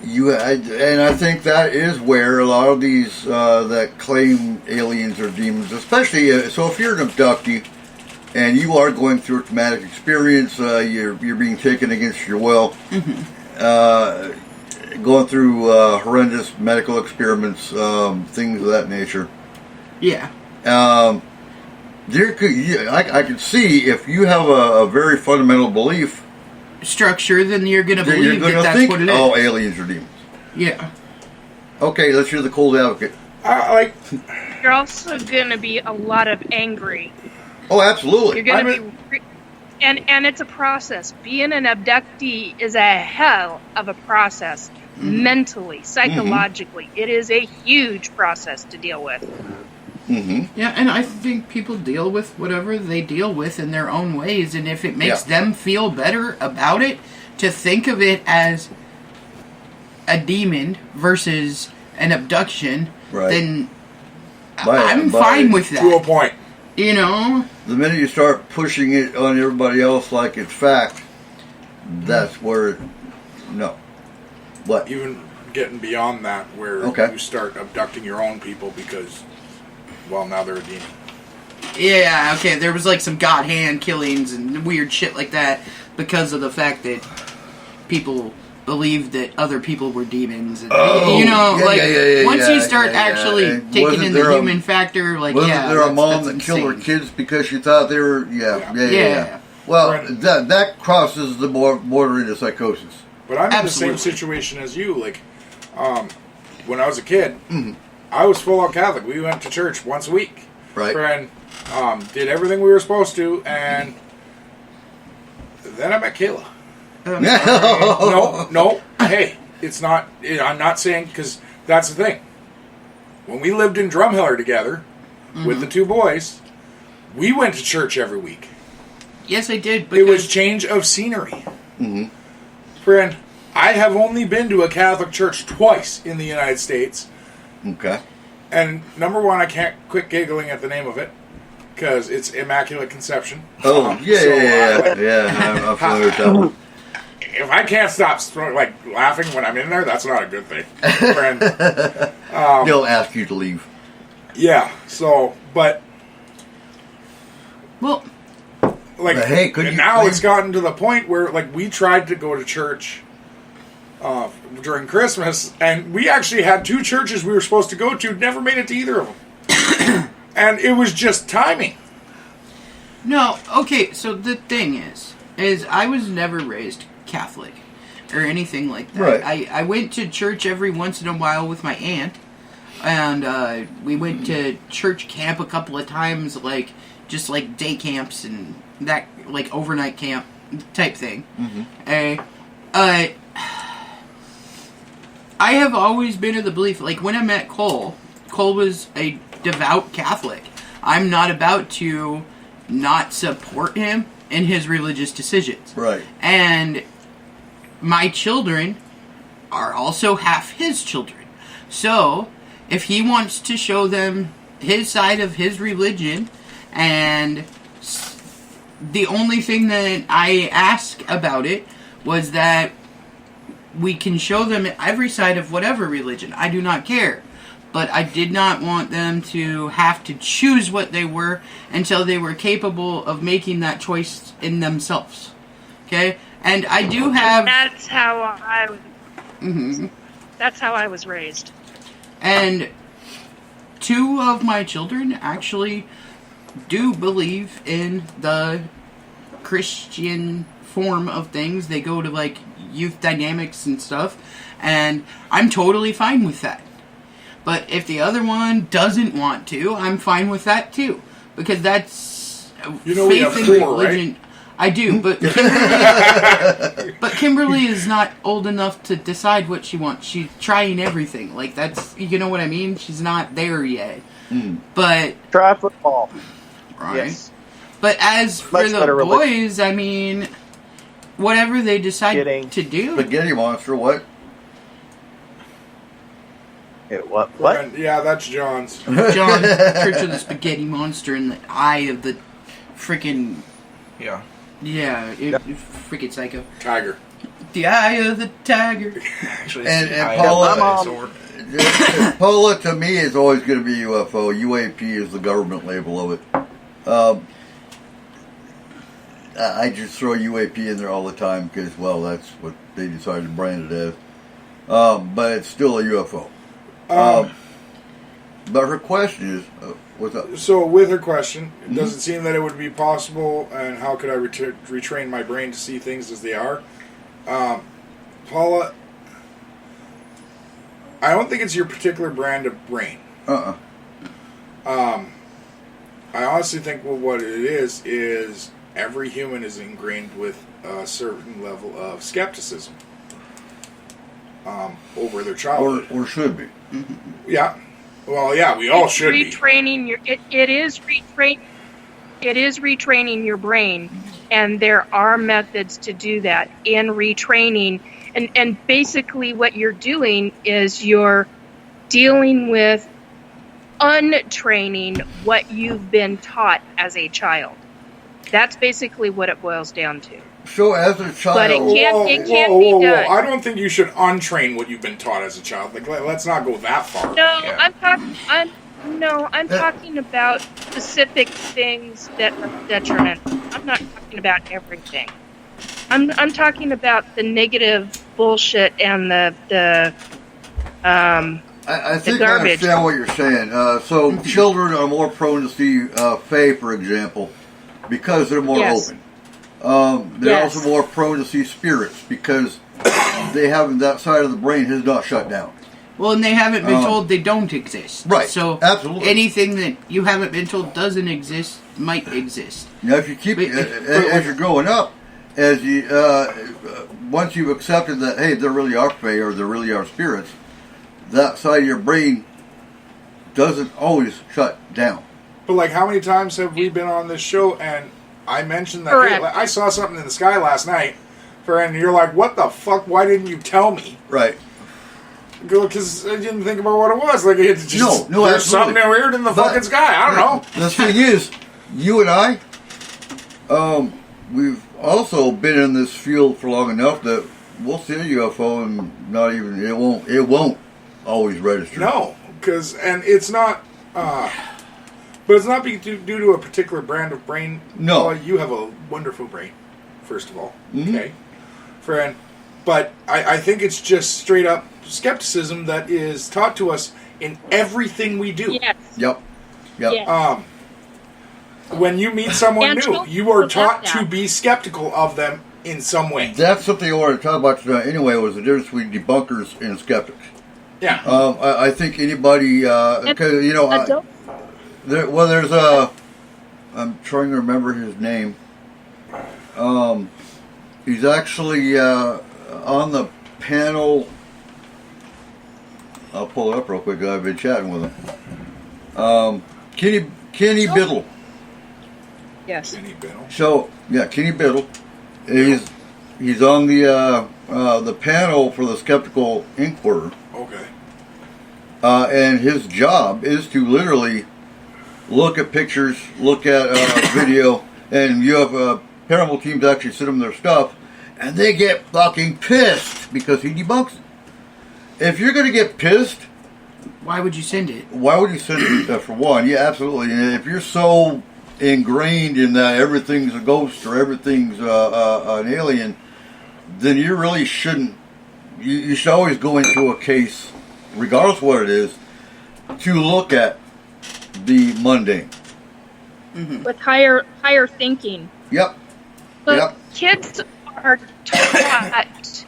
and I think that is where a lot of these that claim aliens or demons, especially so if you're an abductee and you are going through a traumatic experience, you're being taken against your will, going through horrendous medical experiments, things of that nature. Yeah. I can see if you have a very fundamental belief, Structure, then you're going to then you're believe going that to that's think, what it is. oh, aliens are demons. Yeah. Okay, let's hear the cold advocate. You're also going to be a lot of angry. Oh, absolutely. You're going to be, and it's a process. Being an abductee is a hell of a process, mentally, psychologically. It is a huge process to deal with. Mm-hmm. Yeah, and I think people deal with whatever they deal with in their own ways, and if it makes them feel better about it, to think of it as a demon versus an abduction, then I'm fine with that. To a point. You know? The minute you start pushing it on everybody else like it's fact, that's where no. What? Even getting beyond that, where you start abducting your own people because, well, now they're a demon. Yeah, okay, there was like some God hand killings and weird shit like that because of the fact that people believed that other people were demons. And, once you start actually taking in the human factor, like, wasn't there a mom that killed her kids because she thought they were, Well, that crosses the border into psychosis. But I'm in the same situation as you. Like, when I was a kid, I was full-out Catholic. We went to church once a week. Right. And did everything we were supposed to, and then I met Kayla. No. Hey, it's not. I'm not saying, because that's the thing. When we lived in Drumheller together with the two boys, we went to church every week. Yes, I did. It was change of scenery. Friend, I have only been to a Catholic church twice in the United States. Okay. And number one, I can't quit giggling at the name of it because it's Immaculate Conception. Oh, I'm familiar with that one. If I can't stop laughing when I'm in there, that's not a good thing. Friend. They'll ask you to leave. Yeah. So, but hey, now it's gotten to the point where we tried to go to church during Christmas, and we actually had two churches we were supposed to go to, never made it to either of them. And it was just timing. No, okay, so the thing is I was never raised Catholic or anything like that. Right. I went to church every once in a while with my aunt, and we went to church camp a couple of times, just day camps and that, overnight camp type thing. I have always been of the belief, when I met Cole was a devout Catholic. I'm not about to not support him in his religious decisions. Right. And my children are also half his children. So, if he wants to show them his side of his religion, and the only thing that I ask about it was that we can show them every side of whatever religion. I do not care. But I did not want them to have to choose what they were until they were capable of making that choice in themselves. Okay? And I do have... That's how I That's how I was raised. And two of my children actually do believe in the Christian form of things. They go to youth dynamics and stuff, and I'm totally fine with that. But if the other one doesn't want to, I'm fine with that too, because that's we have in four, religion. right? I do, but Kimberly is not old enough to decide what she wants. She's trying everything. That's, you know what I mean? She's not there yet. But try football. Right. Yes. But as for the boys, I mean, whatever they decide to do. Spaghetti monster, what? What? Yeah, that's John's. John, Church of the Spaghetti Monster in the eye of the freaking... Yeah. Yeah, freaking psycho. Tiger. The eye of the tiger. Actually, and Paula, Paula, to me, is always going to be UFO. UAP is the government label of it. I just throw UAP in there all the time because, well, that's what they decided to brand it as. But it's still a UFO. But her question is, what's up? So with her question, does it seem that it would be possible, and how could I retrain my brain to see things as they are? Paula, I don't think it's your particular brand of brain. I honestly think what it is every human is ingrained with a certain level of skepticism over their childhood. Or should be. Yeah. Well, yeah, we all It's should be. retraining your. It is retrain. It is retraining your brain, and there are methods to do that in retraining. And basically, what you're doing is you're dealing with untraining what you've been taught as a child. That's basically what it boils down to. So as a child, But it can't be done. I don't think you should untrain what you've been taught as a child. Like, let's not go that far. No, Yeah. I'm talking about specific things that are detrimental. I'm not talking about everything. I'm talking about the negative bullshit and the I think I garbage. understand what you're saying. So children are more prone to see Fae, for example, because they're more Yes. open. They're Yes. also more prone to see spirits because they haven't, that side of the brain has not shut down. Well, and they haven't been told they don't exist. Right, So absolutely. anything that you haven't been told doesn't exist might exist. Now, if you keep But- as you're growing up, as you once you've accepted that, hey, there really are Fae or there really are spirits, that side of your brain doesn't always shut down. But like, how many times have we been on this show and I mentioned that Correct. hey, I saw something in the sky last night, and you're like, "What the fuck? Why didn't you tell me?" Right. Because I didn't think about what it was. Like, it's just No, there's absolutely. something weird in the But- fucking sky. I don't know. The thing is, you and I, we've also been in this field for long enough that we'll see a UFO and not even it won't always register. No, because it's not. But it's not due to a particular brand of brain. No. Well, you have a wonderful brain, first of all. Mhm. Okay, friend. But I think it's just straight up skepticism that is taught to us in everything we do. yes. Yep. Yep. Yeah. When you meet someone And new, children you are will taught get to that. be skeptical of them in some way. That's something I wanted to talk about tonight anyway, was the difference between debunkers and skeptics. Yeah. I think anybody, because, you know, Adult- there's a, I'm trying to remember his name. He's actually on the panel. I'll pull it up real quick. I've been chatting with him. Kenny Biddle. yes. Any Biddle? So yeah, Kenny Biddle. He's on the panel for the Skeptical Inquirer. Okay. And his job is to literally look at pictures, look at video, and you have paranormal teams actually send them their stuff, and they get fucking pissed because he debunks it. If you're going to get pissed, Why would you send it? why would you send it for one? Yeah, absolutely. And if you're so ingrained in that everything's a ghost or everything's an alien, then you really shouldn't. You should always go into a case, regardless of what it is, to look at the mundane. With higher thinking. Yep. But Yep. kids are taught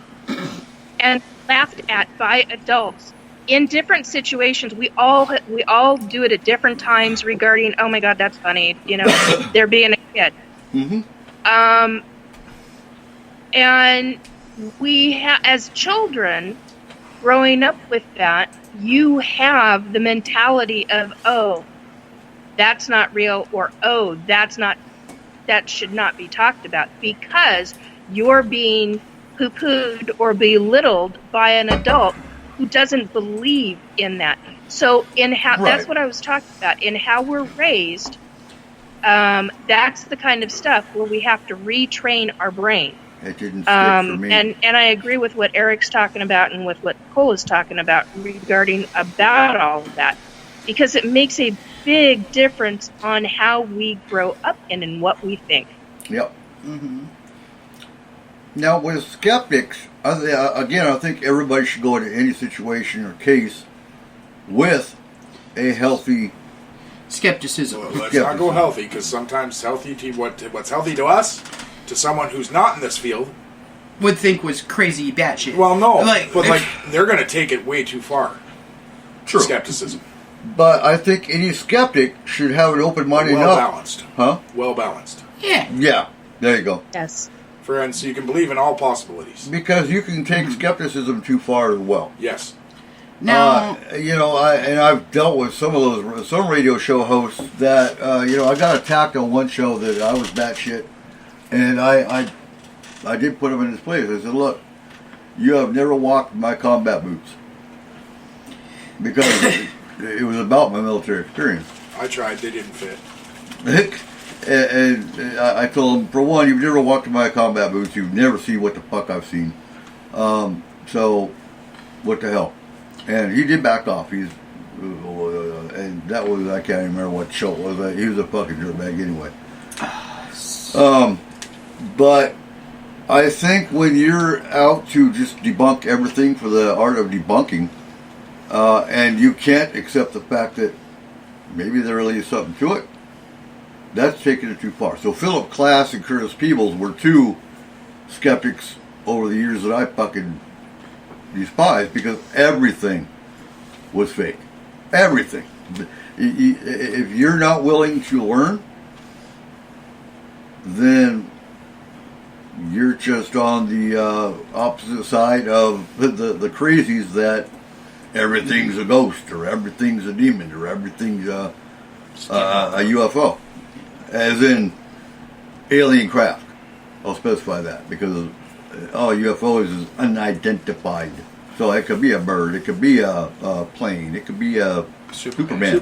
and laughed at by adults in different situations. We all do it at different times regarding, oh my God, that's funny. You know, they're being a kid. Mm-hmm. And we as children growing up with that, you have the mentality of, oh, that's not real, or oh, that should not be talked about, because you're being poo-pooed or belittled by an adult who doesn't believe in that. So that's what I was talking about. In how we're raised, that's the kind of stuff where we have to retrain our brain. It didn't stick for me. And I agree with what Eric's talking about and with what Cole is talking about regarding about all of that, because it makes a big difference on how we grow up and what we think. Yep. Mm-hmm. Now, with skeptics, I think everybody should go into any situation or case with a healthy. Skepticism. Well, let's not go healthy, because sometimes healthy to what's healthy to us, to someone who's not in this field, Would think was crazy batshit. well, no, But they're going to take it way too far. True. Skepticism. But I think any skeptic should have an open mind Well enough. balanced. Huh? Well balanced. yeah. Yeah. There you go. Yes. Friends, so you can believe in all possibilities. Because you can take skepticism too far as well. Yes. Now, I've dealt with some radio show hosts that I got attacked on one show that I was batshit, and I did put him in his place. I said, "Look, you have never walked my combat boots," because it was about my military experience. I tried; they didn't fit. and I told him, for one, you've never walked in my combat boots. You've never seen what the fuck I've seen. So, what the hell? And he did back off. And that was, I can't even remember what show it was. He was a fucking dirtbag anyway. But I think when you're out to just debunk everything for the art of debunking, and you can't accept the fact that maybe there really is something to it, that's taking it too far. So Philip Klass and Curtis Peebles were two skeptics over the years that I fucking despised, because everything was fake. Everything. If you're not willing to learn, then you're just on the opposite side of the crazies that everything's a ghost, or everything's a demon, or everything's a UFO. As in alien craft. I'll specify that, because all UFOs is unidentified. So it could be a bird, it could be a plane, it could be a Superman.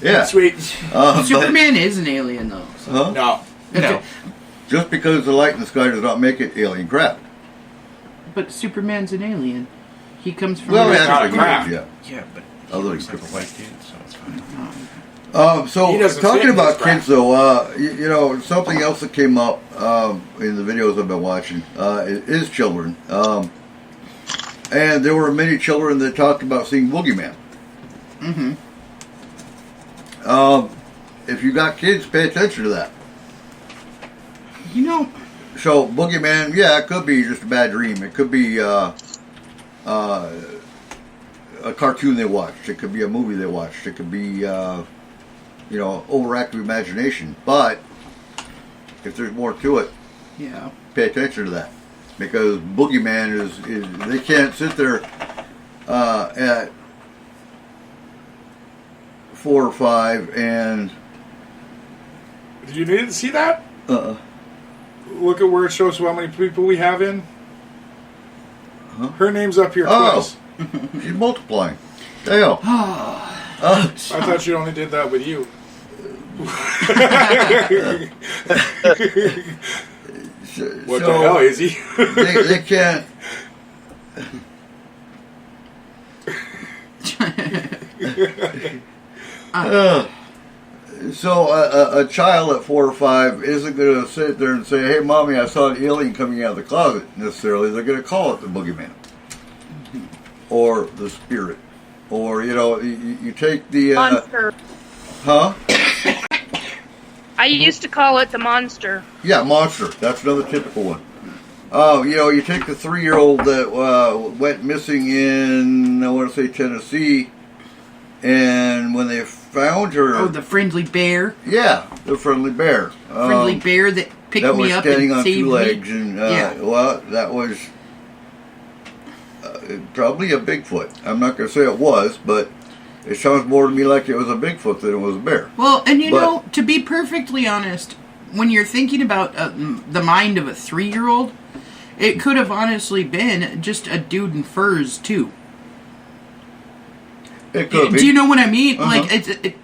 Yeah. Sweet. Superman is an alien, though. So. Huh? No. No. Just because the light in the sky does not make it alien craft. But Superman's an alien. He comes from... Well, It's not a actually, craft. yeah. Yeah, but he Other looks than like a white dude, so it's fine. So He doesn't fit talking in about this kids, though, something else that came up in the videos I've been watching is children, and there were many children that talked about seeing boogeyman. Mm-hmm. If you got kids, pay attention to that. So boogeyman, yeah, it could be just a bad dream. It could be a cartoon they watched. It could be a movie they watched. It could be overactive imagination. But if there's more to it, Yeah. pay attention to that, because boogeyman is they can't sit there at 4 or 5 and Did you need to see that? Look at where it shows how many people we have in. Huh? Her name's up here Oh. twice. she's multiplying. Damn. I thought she only did that with you. What the hell, Izzy? they can't. So a child at 4 or 5 isn't going to sit there and say, "Hey, mommy, I saw an alien coming out of the closet." Necessarily, they're going to call it the boogeyman or the spirit, or you take the Monster. huh? I used to call it the monster. Yeah, monster. That's another typical one. You take the 3-year-old that went missing in, I want to say, Tennessee, and when they found her... Oh, the friendly bear. Yeah, the friendly bear. Friendly bear that picked that me was up standing and on saved 2 me. legs, and Yeah. well, that was probably a Bigfoot. I'm not going to say it was, but it sounds more to me like it was a Bigfoot than it was a bear. Well, and to be perfectly honest, when you're thinking about the mind of a 3-year-old, it could have honestly been just a dude in furs, too. It could be. Do you know what I mean? Uh-huh. Like,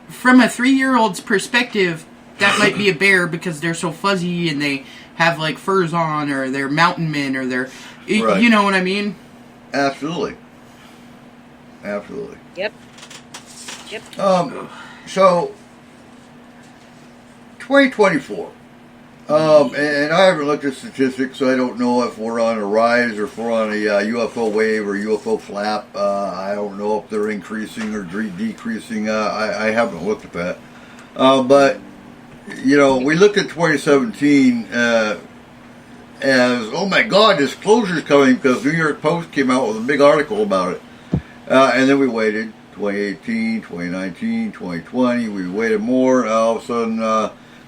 from a 3-year-old's perspective, that might be a bear because they're so fuzzy and they have, like, furs on, or they're mountain men, or they're... Right. You know what I mean? Absolutely. Absolutely. Yep. So, 2024. And I haven't looked at statistics, so I don't know if we're on a rise or if we're on a UFO wave or UFO flap. I don't know if they're increasing or decreasing. I haven't looked at that. But, we look at 2017 as, oh my God, disclosure's coming, because New York Post came out with a big article about it. And then we waited. 2018, 2019, 2020, we waited more, and all of a sudden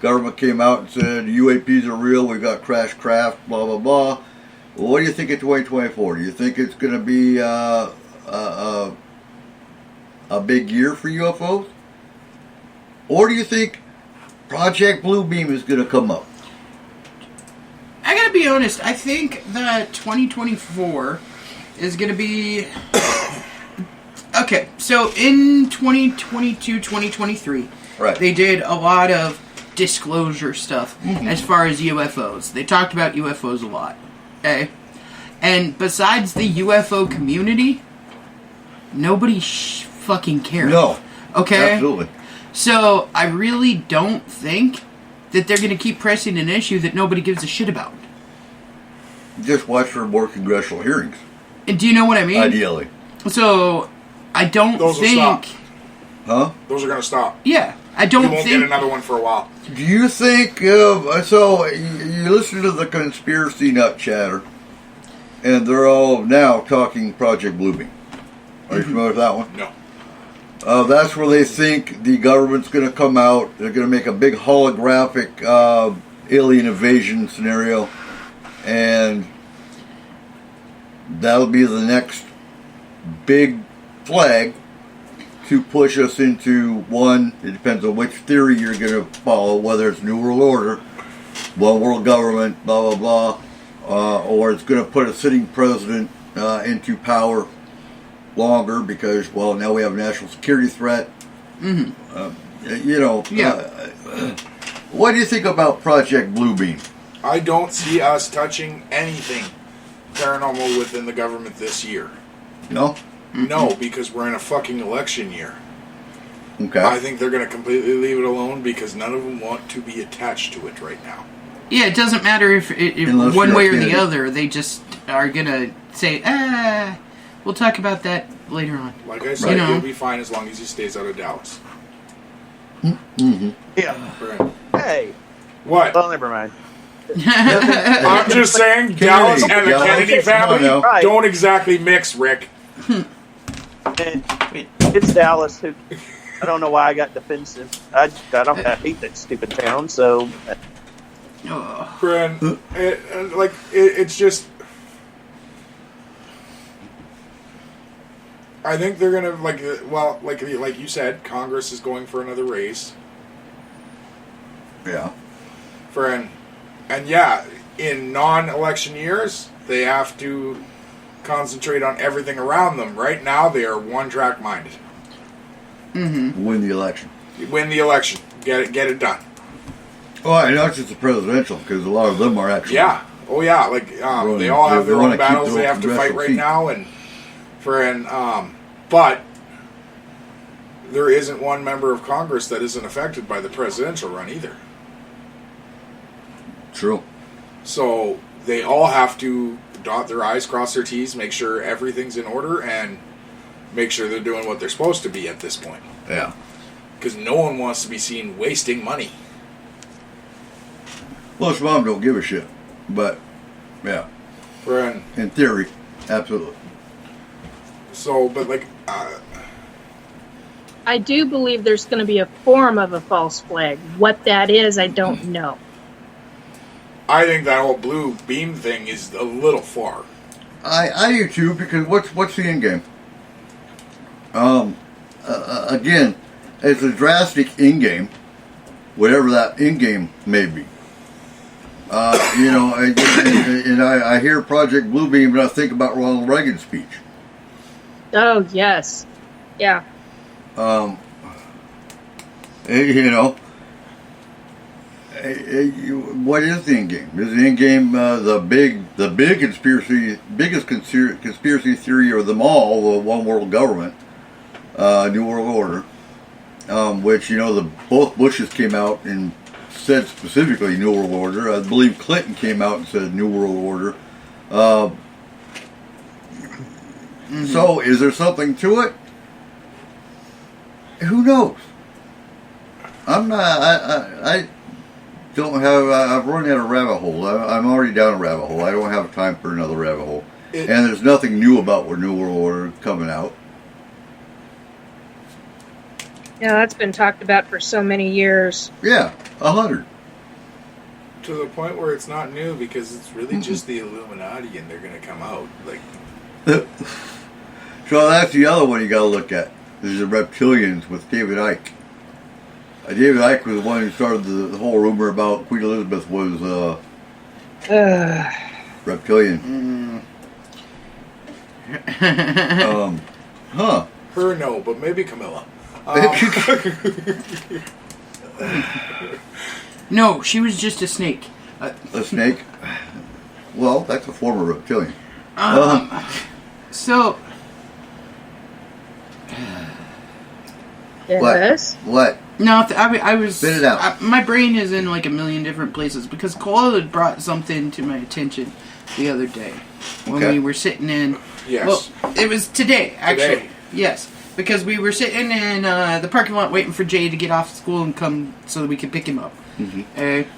government came out and said UAPs are real, we got crash craft, blah blah blah. Well, what do you think of 2024? Do you think it's going to be a big year for UFOs? Or do you think Project Bluebeam is going to come up? I gotta be honest, I think that 2024 is gonna be... Okay, so in 2022, 2023, Right. they did a lot of disclosure stuff as far as UFOs. They talked about UFOs a lot. Okay? And besides the UFO community, nobody fucking cares. No. Okay? Absolutely. So, I really don't think that they're going to keep pressing an issue that nobody gives a shit about. Just watch for more congressional hearings, And do you know what I mean? ideally. So, I don't Those will think... stop. Huh? Those are going to stop. Yeah, I You don't won't think... get another one for a while. Do you think, so you listen to the conspiracy nut chatter, and they're all now talking Project Bluebeam. Are you familiar with that one? No. That's where they think the government's going to come out. They're going to make a big holographic alien invasion scenario, and that'll be the next big flag to push us into one. It depends on which theory you're going to follow, whether it's New World Order, one world government, blah blah blah, or it's going to put a sitting president into power longer because, well, now we have a national security threat. What do you think about Project Bluebeam? I don't see us touching anything paranormal within the government this year. No? No, because we're in a fucking election year. Okay. I think they're going to completely leave it alone because none of them want to be attached to it right now. Yeah, it doesn't matter if Unless one you're way a or the candidate. other. They just are going to say, we'll talk about that later on. Like I said, You know. he'll be fine as long as he stays out of Dallas. Yeah. Right. Hey. What? Well, never mind. I'm just saying, Dallas and the Dallas. Kennedy Come on family now. Right. don't exactly mix, Rick. And it's Dallas who. I don't know why I got defensive. I hate that stupid town. So Oh. Friend, it's just. I think they're gonna like you said, Congress is going for another race. Yeah. And yeah, in non-election years, they have to concentrate on everything around them. Right now, they are one-track minded. Win the election. Win the election, get it done. Well, not just the presidential, because a lot of them are actually. Yeah. Oh yeah. They all have they their wanna own keep battles their they have to fight congressional right seat. now, but there isn't one member of Congress that isn't affected by the presidential run either. True. So they all have to dot their I's, cross their T's, make sure everything's in order, and make sure they're doing what they're supposed to be at this point. Yeah. Because no one wants to be seen wasting money. Well, his mom don't give a shit, but yeah, Friend. in theory, absolutely. So, I do believe there's going to be a form of a false flag. What that is, I don't know. I think that whole blue beam thing is a little far. I do too, because what's the end game? Again, it's a drastic end game, whatever that end game may be. And I hear Project Bluebeam, and I think about Ronald Reagan's speech. Oh, yes. Yeah. What is the end game? Is the end game the biggest conspiracy theory of them all, the one world government, New World Order, which both Bushes came out and said specifically New World Order. I believe Clinton came out and said New World Order. So, is there something to it? Who knows? I'm not. I don't have. I've run out of rabbit hole. I'm already down a rabbit hole. I don't have time for another rabbit hole. And there's nothing new about New World Order coming out. Yeah, that's been talked about for so many years. Yeah, 100. To the point where it's not new because it's really just the Illuminati and they're going to come out. So that's the other one you got to look at. There's the reptilians with David Icke. David Icke was the one who started the whole rumor about Queen Elizabeth was reptilian. Huh. Her no, but maybe Camilla. No, she was just a snake. A snake? Well, that's a form of reptilian. So, Yes. What? no, I was... Spit it out. my brain is in like a million different places because Cole had brought something to my attention the other day when Okay. we were sitting in... Yes. Well, it was today, actually. Today. Yes. Because we were sitting in the parking lot waiting for Jay to get off school and come so that we could pick him up. Mm-hmm.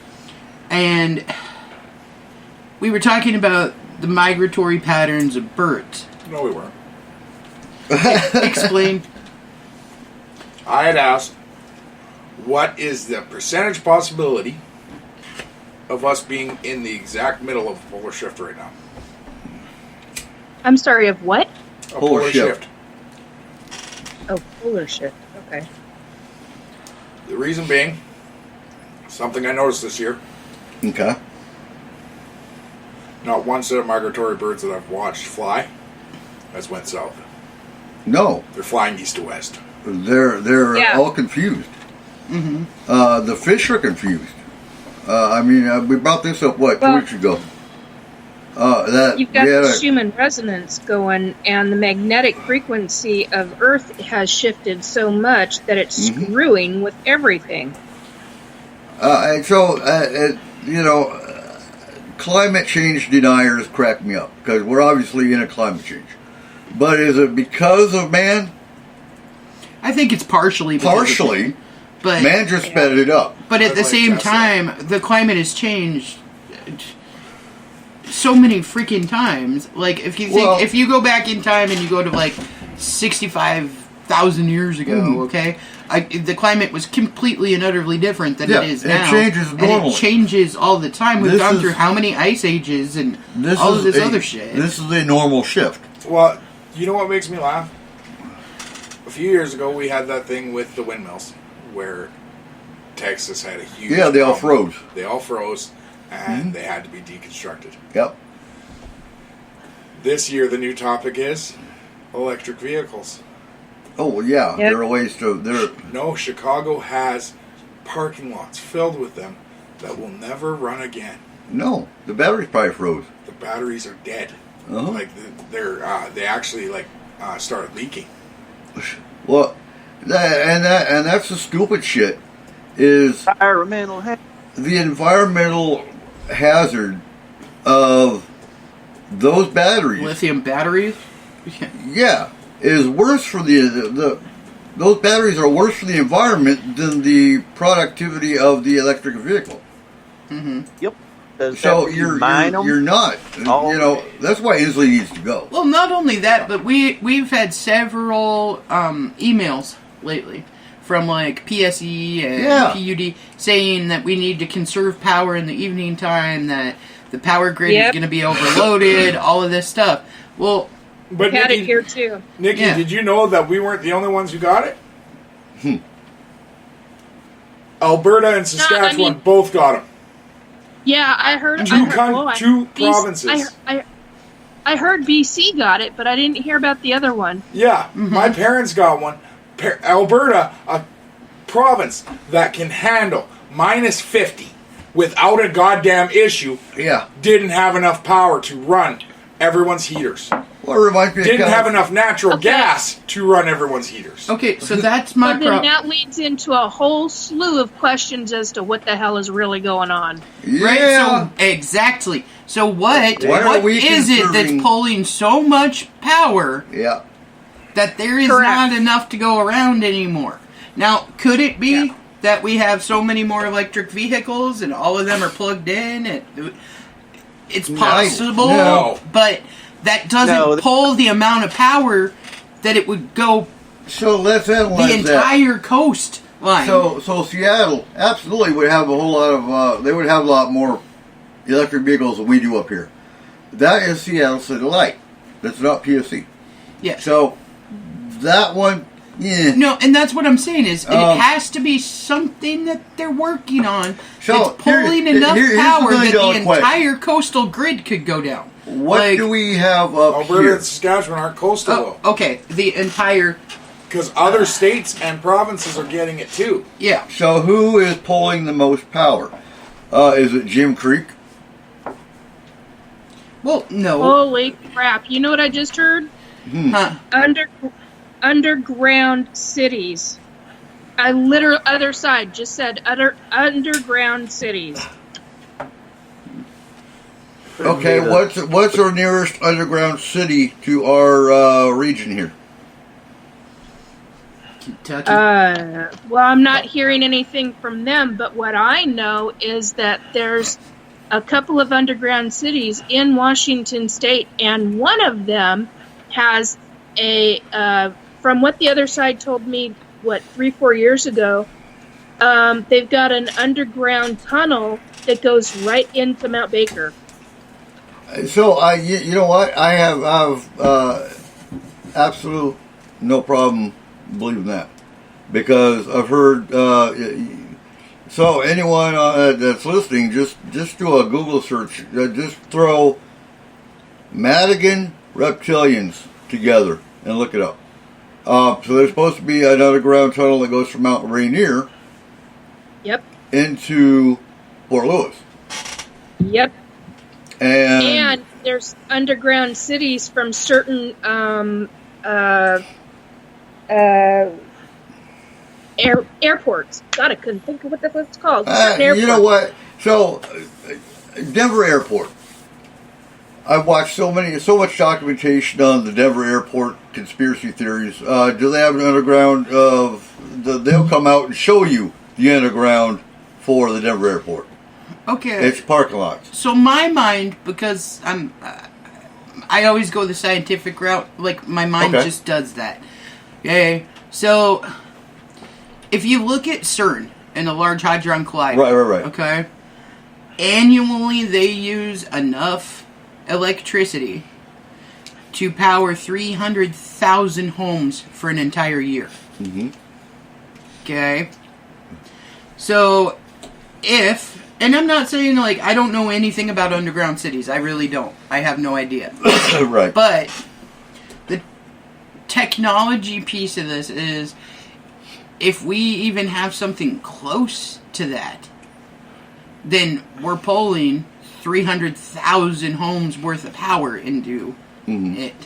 And we were talking about the migratory patterns of birds. No, we weren't. Explain. I had asked, what is the percentage possibility of us being in the exact middle of a polar shift right now? I'm sorry, of what? A Polar polar shift. shift. Oh, polar shift. Okay. The reason being, something I noticed this year, Okay. not one set of migratory birds that I've watched fly has went south. No, They're flying east to west. they're Yeah. all confused. Mm-hmm. The fish are confused. We brought this up, Well- 2 weeks ago? That You've got we had the a- Schumann resonance going, and the magnetic frequency of Earth has shifted so much that it's screwing with everything. and so, climate change deniers crack me up because we're obviously in a climate change. But is it because of man? I think it's partially because of Partially. it, but Man just sped it up. but at the Like same Tesla. time, the climate has changed so many freaking times. Like if you think Well- if you go back in time and you go to like 65,000 years ago, okay, the climate was completely and utterly different than Yeah, it is it now. changes And normally. it changes all the time. We've This gone is- through how many ice ages and This all is of this a- other shit. This is a normal shift. Well, you know what makes me laugh? A few years ago, we had that thing with the windmills where Texas had a huge Yeah, they all problem. froze. They all froze, and they had to be deconstructed. Yep. This year, the new topic is electric vehicles. Oh, well, yeah. Yep. There are ways to. No, Chicago has parking lots filled with them that will never run again. No, the batteries probably froze. The batteries are dead. Uh-huh. Like they actually started leaking. Well, that's the stupid shit. Is Environmental the environmental hazard of those batteries? Lithium batteries. Yeah, is worse for the those batteries are worse for the environment than the productivity of the electric vehicle. Yep. Does So that you're mine 'em? not. All That's why Inslee needs to go. Well, not only that, but we've had several emails lately from like PSE and Yeah. PUD saying that we need to conserve power in the evening time, that the power grid is Yep. going to be overloaded, all of this stuff. Well, But We had Nikki, it here too. Nikki, Yeah. did you know that we weren't the only ones who got it? Alberta and Saskatchewan mean- both got them. Yeah, I heard. Two I heard two BC provinces. I heard BC got it, but I didn't hear about the other one. Yeah, my parents got one. Alberta, a province that can handle minus 50 without a goddamn issue, Yeah. didn't have enough power to run everyone's heaters. Well, it reminds me Didn't of have enough natural Okay. gas to run everyone's heaters. okay, so that's my But then problem. that leads into a whole slew of questions as to what the hell is really going on. Yeah. Right? So exactly. So what Why are what we is it that's conserving- pulling so much power Yeah. that there is Correct. not enough to go around anymore? Now, could it be Yeah. that we have so many more electric vehicles and all of them are plugged in? It's possible, No. but that doesn't No. pull the amount of power that it would go So let's the analyze that. entire coastline. So Seattle absolutely would have a whole lot of. They would have a lot more electric vehicles than we do up here. That is Seattle City Light. That's not PSC. Yeah. So that one, yeah. No, and that's what I'm saying is it has to be something that they're working on So, that's pulling here's enough the power that the million-dollar question. entire coastal grid could go down. What do we have up Alberta here? and Saskatchewan aren't coastal though. Okay, the entire Because other states and provinces are getting it too. yeah. So who is pulling the most power? Is it Jim Creek? Well, no. Holy crap! You know what I just heard? Huh. Underground cities. I literally other side just said underground cities. Okay, what's our nearest underground city to our region here? Kentucky. Well, I'm not hearing anything from them, but what I know is that there's a couple of underground cities in Washington State, and one of them has a, from what the other side told me, 3-4 years ago, they've got an underground tunnel that goes right into Mount Baker. So you know what? I have absolute no problem believing that because I've heard. So anyone that's listening, just do a Google search. Just throw Madigan reptilians together and look it up. So there's supposed to be an underground tunnel that goes from Mount Rainier. Yep. Into Port Louis. Yep. And there's underground cities from certain airports. God, I couldn't think of what the fuck it's called. you know what? So, Denver Airport. I've watched so much documentation on the Denver Airport conspiracy theories. Do they have an underground? They'll come out and show you the underground for the Denver Airport. Okay. It's parking lots. So my mind, because I always go the scientific route. Like my mind just does that. Okay. So if you look at CERN and the Large Hadron Collider, Right. Okay. Annually, they use enough electricity to power 300,000 homes for an entire year. Mm-hmm. Okay. So and I'm not saying, like, I don't know anything about underground cities. I really don't. I have no idea. Right. But the technology piece of this is, if we even have something close to that, then we're pulling 300,000 homes worth of power into it.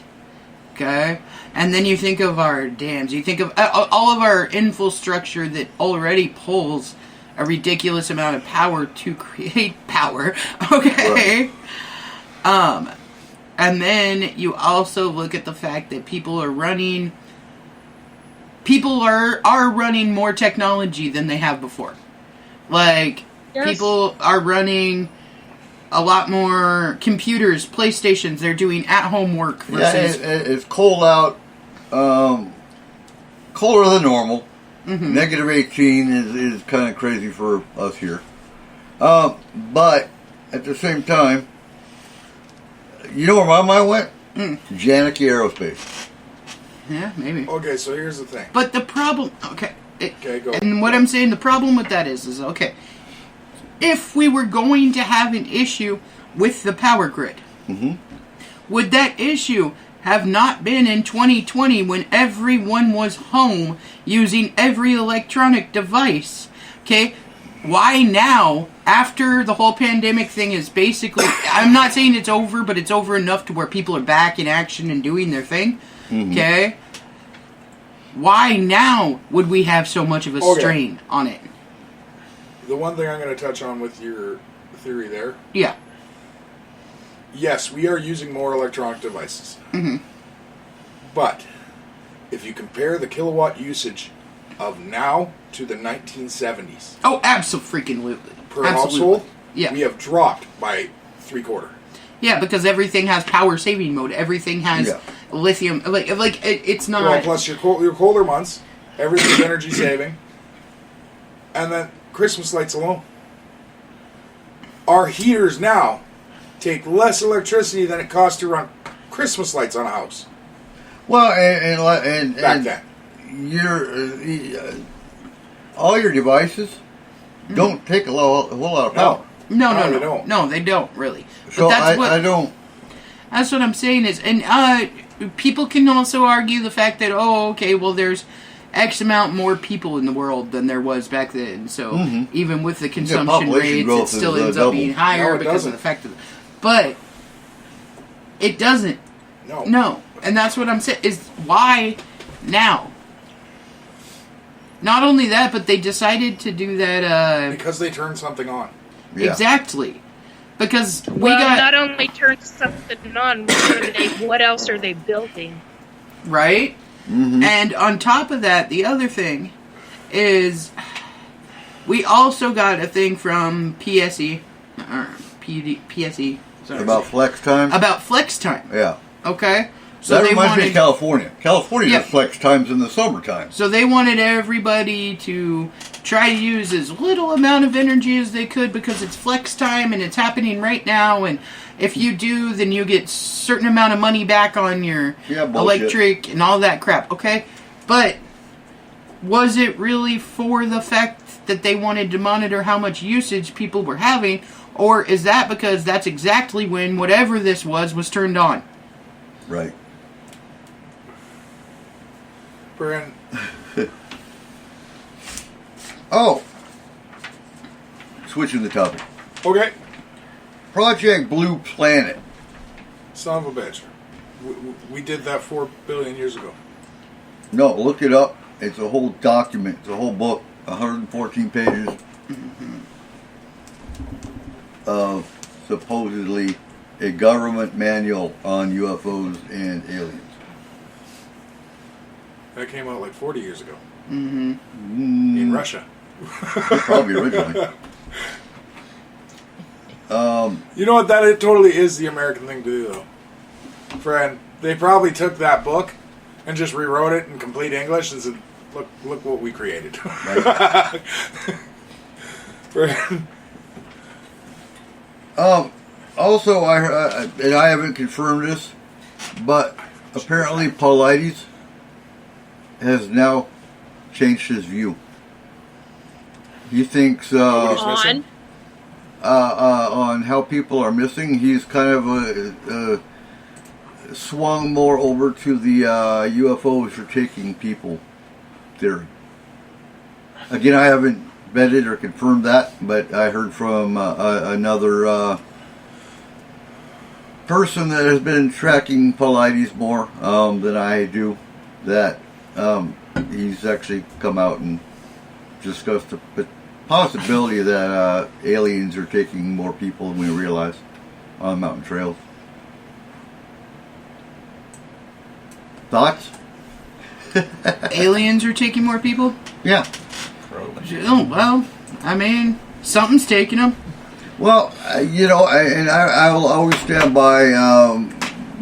Okay? And then you think of our dams. You think of all of our infrastructure that already pulls a ridiculous amount of power to create power. Okay? Right. And then you also look at the fact that people are running more technology than they have before. Like, Yes. people are running a lot more computers, PlayStations. They're doing at-home work versus... Yeah, it's cold out. Colder than normal. Mm-hmm. Negative 18 is kind of crazy for us here. But at the same time, you know where my mind went? Janicki Aerospace. Yeah, maybe. Okay, so here's the thing. But the problem... Okay, Go. and what I'm saying, the problem with that is okay, if we were going to have an issue with the power grid, would that issue have not been in 2020 when everyone was home using every electronic device? Okay, why now, after the whole pandemic thing is basically, I'm not saying it's over, but it's over enough to where people are back in action and doing their thing, okay? Why now would we have so much of a strain on it? The one thing I'm going to touch on with your theory there. Yeah. Yes, we are using more electronic devices. But if you compare the kilowatt usage of now to the 1970s. Oh, absolutely. Per household, yeah. we have dropped by 3/4. Yeah, because everything has power saving mode. Everything has lithium. It's not. Well, plus your colder months, everything's energy saving. And then Christmas lights alone. Our heaters now take less electricity than it costs to run Christmas lights on a house. Well, back then. your all your devices don't take a whole lot of power. No, No, they don't. No, they don't really. So But that's I don't. That's what I'm saying is, and people can also argue the fact that, okay, well, there's X amount more people in the world than there was back then. So even with the consumption population rates, growth it still is, ends up double. being higher No, it because doesn't. of the fact of. But it doesn't. No. No, and that's what I'm saying is why now. Not only that, but they decided to do that. Because they turned something on. Yeah. Exactly. Because we Well, got not only turn something on, what else are they building? right? And on top of that, the other thing is we also got a thing from PSE, or PSE, sorry, About flex time. about flex time. Yeah. Okay, so That they reminds me wanted of California. California Yeah. has flex times in the summertime. so they wanted everybody to try to use as little amount of energy as they could because it's flex time and it's happening right now. And if you do, then you get certain amount of money back on your Yeah, bullshit. electric and all that crap. Okay, but was it really for the fact that they wanted to monitor how much usage people were having, or is that because that's exactly when whatever this was turned on? Right. Brian, Oh. Switching the topic. okay. Project Blue Planet. Son of a bitch. We did that 4 billion years ago. No, look it up. It's a whole document. It's a whole book. 114 pages. Of supposedly a government manual on UFOs and aliens. That came out like 40 years ago. Mm-hmm. In Russia. Probably originally. You know what? That it totally is the American thing to do, though. Friend, they probably took that book and just rewrote it in complete English and said, look what we created. Right. Friend, Also, and I haven't confirmed this, but apparently Paulides has now changed his view. He thinks Nobody's missing? on how people are missing. He's kind of swung more over to the UFOs are taking people theory. Again, I haven't vetted or confirmed that, but I heard from another person that has been tracking Paulides more than I do, that he's actually come out and discussed the possibility that aliens are taking more people than we realize on mountain trails. Thoughts? Aliens are taking more people? Yeah. Oh, well, I mean, something's taking them. Well, I will always stand by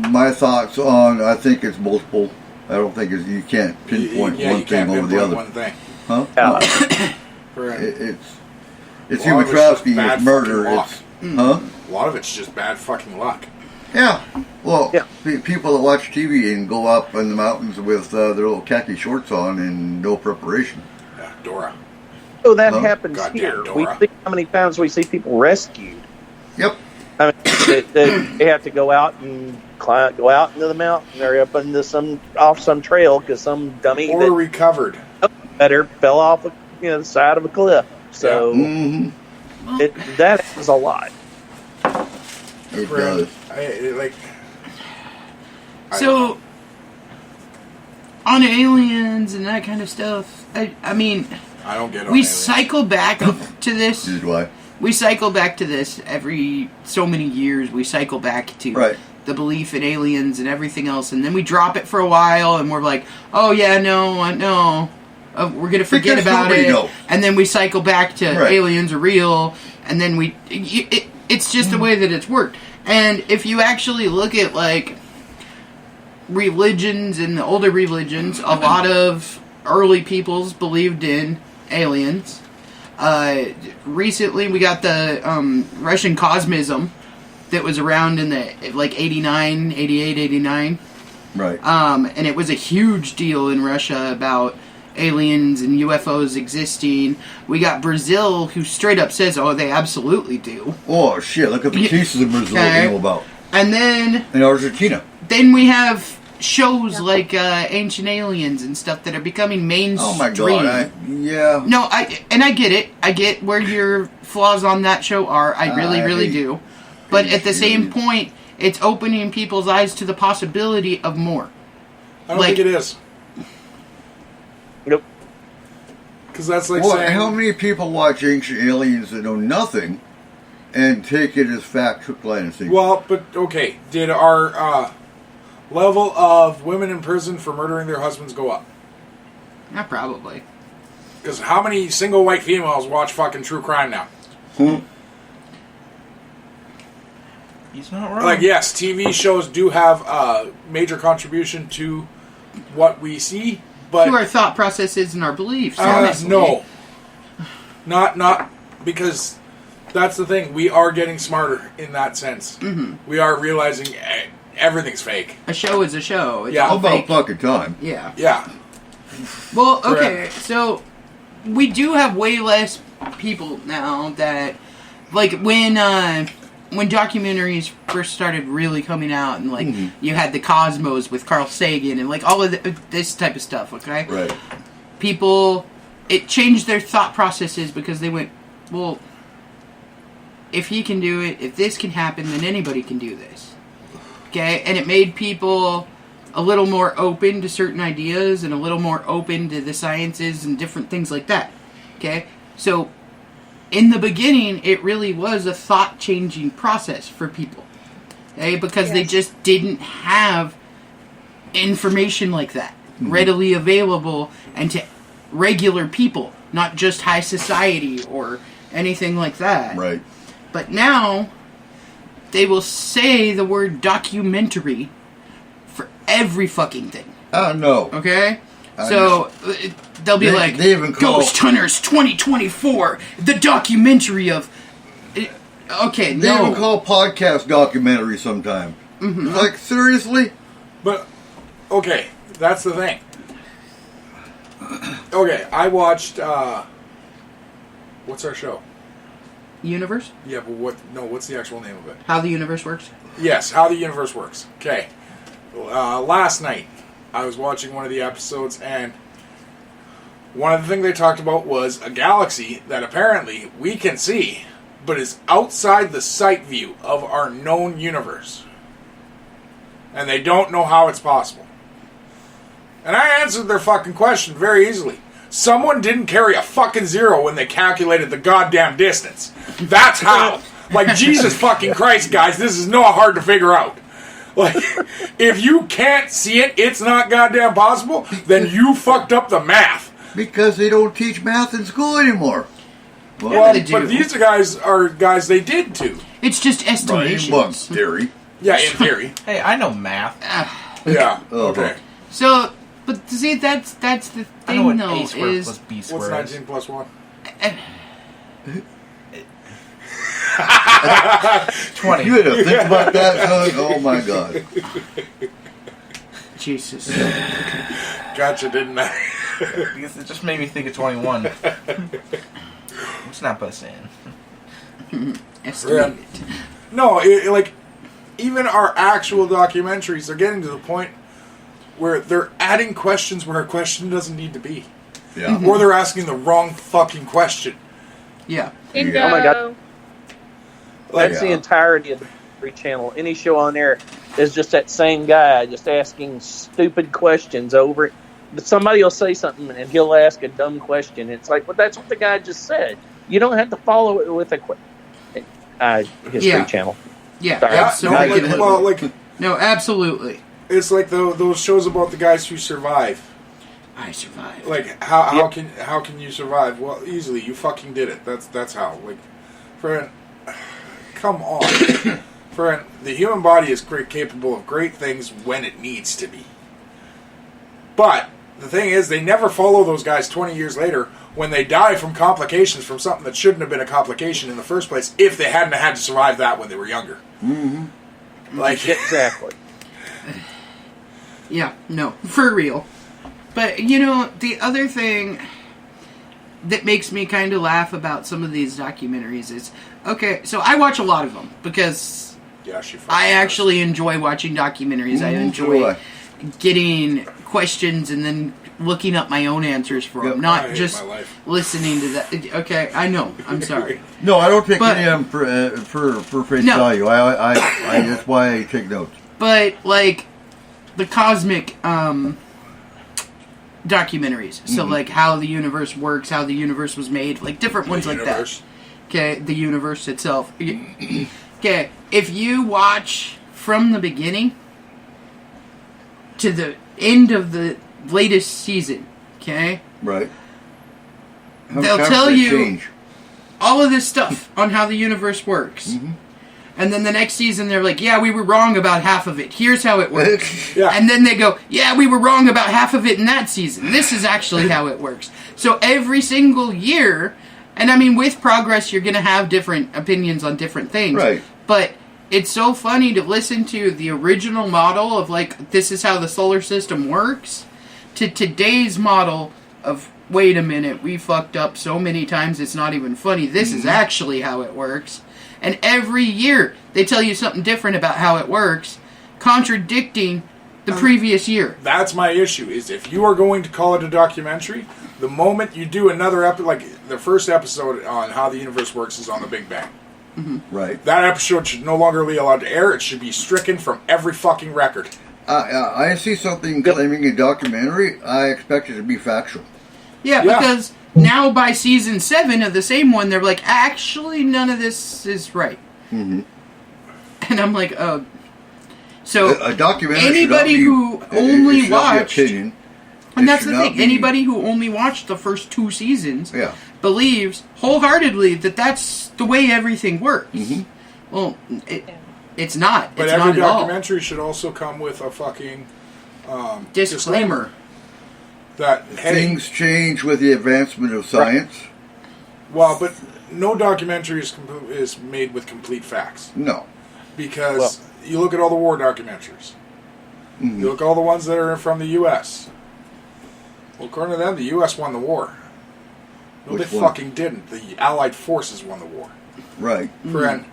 my thoughts on. I think it's multiple. I don't think you can't pinpoint yeah, one you can't thing over the pinpoint other. one thing. Huh? Friend, It's A lot human of it's just trafficking. bad It's murder. fucking luck. It's huh? a lot of it's just bad fucking luck. Yeah. Well, Yeah. People that watch TV and go up in the mountains with their little khaki shorts on and no preparation. Yeah, Dora. So that Well, happens goddamn here. Dora. We see how many times we see people rescued. Yep. I mean, they have to go out and go out into the mountain or up into some trail because some dummy Or that recovered. better fell off the side of a cliff. So Mm-hmm. that is a lot. It Friend, does. So, on aliens and that kind of stuff, I mean, I don't get it. we cycle back to this. This is why. We cycle back to this every so many years. We cycle back to Right. the belief in aliens and everything else, and then we drop it for a while, and we're like, "Oh yeah, no, we're gonna forget Because about nobody it." knows. And then we cycle back to Right. aliens are real, and then it's just the way that it's worked. And if you actually look at like religions and the older religions, a lot of early peoples believed in aliens. Recently we got the Russian cosmism that was around in the like 89, 88, 89. Right. And it was a huge deal in Russia about aliens and UFOs existing. We got Brazil, who straight up says, "Oh, they absolutely do." Oh shit! Look at the cases in Brazil Okay. we know about. And then In Argentina. Then we have shows like Ancient Aliens and stuff that are becoming mainstream. Oh my god! Yeah. No, I get it. I get where your flaws on that show are. I really, really hate do. But at the same aliens. point, it's opening people's eyes to the possibility of more. I don't Like- think it is. Nope. Because that's like Well, saying... how many people watch Ancient Aliens that know nothing and take it as fact, truth, lie, and secret? Well, but, okay, did our level of women in prison for murdering their husbands go up? Not probably. Because how many single white females watch fucking true crime now? He's not wrong. Like, yes, TV shows do have a major contribution to what we see, but... To our thought processes and our beliefs. no. Not because that's the thing. We are getting smarter in that sense. Mm-hmm. We are realizing everything's fake. A show is a show. It's Yeah. all About fake. fucking time. Yeah. Yeah. Well, okay, Correct. so we do have way less people now that, like, when documentaries first started really coming out, and like you had the Cosmos with Carl Sagan and like all of this type of stuff. Okay, Right. people, it changed their thought processes because they went, well, if he can do it, if this can happen, then anybody can do this. Okay, and it made people a little more open to certain ideas and a little more open to the sciences and different things like that. Okay? So, in the beginning, it really was a thought-changing process for people. Okay? Because they just didn't have information like that readily available and to regular people, not just high society or anything like that. Right. But now, they will say the word documentary for every fucking thing. Oh no. Okay? I So, they'll be They- like, they even call- Ghost Hunters 2024, the documentary of... Okay, They no. even call podcast documentaries sometimes. Like, seriously? But, okay, that's the thing. Okay, I watched, what's our show? Universe? Yeah, but what's the actual name of it? How the universe works? Yes, How the Universe Works. Okay. Last night, I was watching one of the episodes, and one of the things they talked about was a galaxy that apparently we can see, but is outside the sight view of our known universe. And they don't know how it's possible. And I answered their fucking question very easily. Someone didn't carry a fucking zero when they calculated the goddamn distance. That's how. Like, Jesus fucking Christ, guys, this is not hard to figure out. Like, if you can't see it, it's not goddamn possible, then you fucked up the math. Because they don't teach math in school anymore. Well, they do. but these guys are guys they did too. It's just Brian estimations. Bunk's theory. Yeah, in theory. Hey, I know math. Yeah, Oh, okay. So, but see, that's the I know thing, what though, A squared is... plus B What's squared is. 19 plus 1? 20. You had to think about that, son? Oh my god. Jesus. Gotcha, didn't I? Because it just made me think of 21. It's not busting. Estimated. No, like, even our actual documentaries are getting to the point where they're adding questions where a question doesn't need to be. Yeah. Or they're asking the wrong fucking question. Yeah. Bingo. Oh my God. Like, That's the entirety of the Discovery Channel. Any show on there is just that same guy just asking stupid questions over. But somebody will say something and he'll ask a dumb question. It's like, well, that's what the guy just said. You don't have to follow it with a History Yeah. Channel. Yeah, Sorry. yeah, no, absolutely. like, well, like, No, absolutely. it's like those shows about the guys who survive. I survived. Like, how can you survive? Well, easily. You fucking did it. That's how. Like, friend, come on. Friend, the human body is capable of great things when it needs to be. But the thing is, they never follow those guys 20 years later when they die from complications from something that shouldn't have been a complication in the first place if they hadn't had to survive that when they were younger. Mm-hmm. Like, Exactly. Yeah, no, for real. But, the other thing that makes me kind of laugh about some of these documentaries is, okay, so I watch a lot of them because I actually enjoy watching documentaries. I enjoy getting questions and then looking up my own answers for them, not just listening to that. Okay, I know. I'm sorry. No, I don't take any of them for face value. I that's why I take notes. But like the cosmic documentaries, so like how the universe works, how the universe was made, like different ones like that. Okay, the universe itself. Okay, if you watch from the beginning to the end of the latest season, okay? Right. They'll tell you all of this stuff on how the universe works. And then the next season, they're like, yeah, we were wrong about half of it. Here's how it works. And then they go, yeah, we were wrong about half of it in that season. This is actually how it works. So every single year, and I mean, with progress, you're going to have different opinions on different things. Right. But it's so funny to listen to the original model of, like, this is how the solar system works, to today's model of, wait a minute, we fucked up so many times it's not even funny. This is actually how it works. And every year they tell you something different about how it works, contradicting the previous year. That's my issue, is if you are going to call it a documentary, the moment you do another episode, like the first episode on how the universe works is on the Big Bang. Right. That episode should no longer be allowed to air. It should be stricken from every fucking record. I see something claiming a documentary, I expect it to be factual. Yeah, because now by season 7 of the same one, they're like, actually, none of this is right. And I'm like, oh. So, a documentary anybody who only watched... opinion. And that's the thing, anybody who only watched the first 2 seasons believes wholeheartedly that that's the way everything works. Well, it's not. But it's every not at all. documentary should also come with a fucking disclaimer. That things change with the advancement of science. Well, but no documentary is made with complete facts. No. Because you look at all the war documentaries. You look at all the ones that are from the U.S. Well, according to them, the U.S. won the war. No, they fucking didn't. The Allied forces won the war. Right. Friend.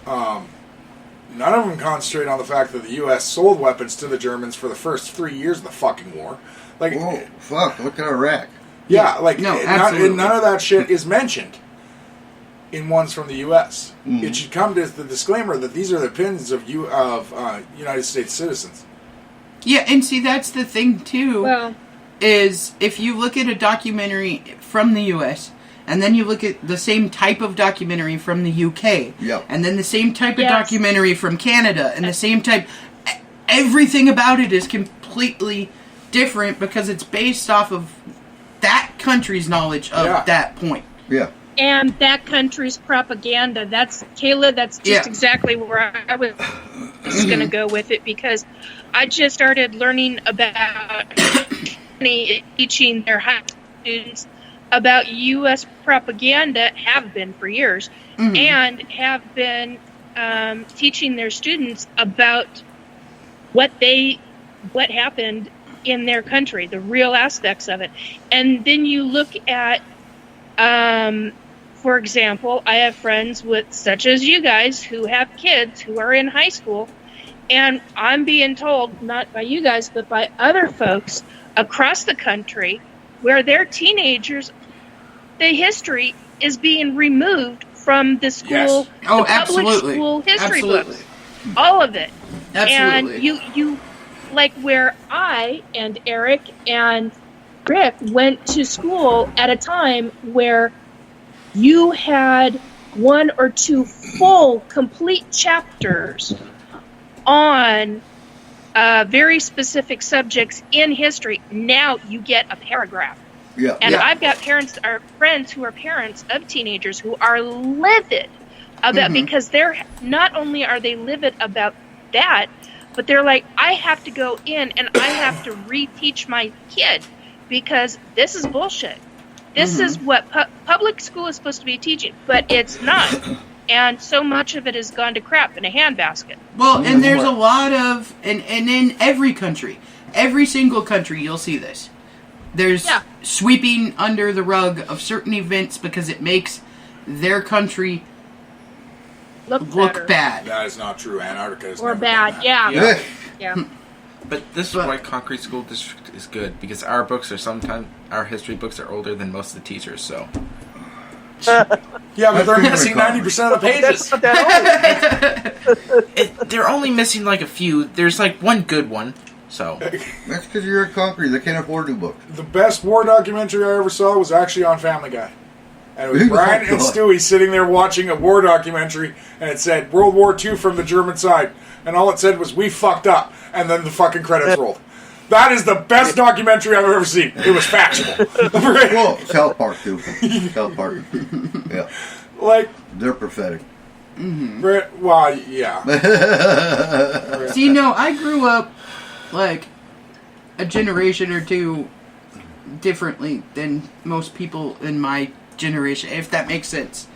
None of them concentrate on the fact that the U.S. sold weapons to the Germans for the first 3 years of the fucking war. Like, whoa, fuck, look at Iraq. Yeah, like, no, absolutely. none of that shit is mentioned in ones from the U.S. It should come to the disclaimer that these are the opinions of United States citizens. Yeah, and see, that's the thing, too, is if you look at a documentary from the U.S., and then you look at the same type of documentary from the UK, and then the same type of documentary from Canada, and the same type... Everything about it is completely different because it's based off of that country's knowledge of that point. Yeah. And that country's propaganda. That's, Kayla, that's just exactly where I was going to go with it, because I just started learning about teaching their high school students about U.S. propaganda, have been for years, and have been teaching their students about what happened in their country, the real aspects of it. And then you look at, for example, I have friends such as you guys, who have kids who are in high school, and I'm being told, not by you guys, but by other folks across the country, where their teenagers, the history is being removed from the school, the public school history books. All of it. Absolutely. And you like where I and Eric and Rick went to school at a time where you had 1 or 2 full, complete chapters on very specific subjects in history. Now you get a paragraph. Yeah. And I've got friends who are parents of teenagers who are livid about, because they're not only are they livid about that, but they're like, I have to go in and I have to reteach my kid because this is bullshit. This is what public school is supposed to be teaching, but it's not. And so much of it has gone to crap in a handbasket. Well, and there's a lot of, and in every country, every single country, you'll see this. There's sweeping under the rug of certain events because it makes their country look bad. That is not true. Antarctica is Or never bad, done that. yeah. Yeah. But this is why Concrete School District is good, because our books are sometimes, our history books are older than most of the teachers, so. Yeah, but they're missing 90% of the pages. That's not that old. They're only missing like a few. There's like one good one, so. That's because you're in concrete. They can't afford new books. The best war documentary I ever saw was actually on Family Guy. And it was Brian and Stewie sitting there watching a war documentary, and it said World War II from the German side. And all it said was, we fucked up. And then the fucking credits rolled. That is the best documentary I've ever seen. It was factual. Well, South Park, too. South Park. Yeah. Like, they're prophetic. well, yeah. See, no, I grew up, like, a generation or two differently than most people in my generation, if that makes sense.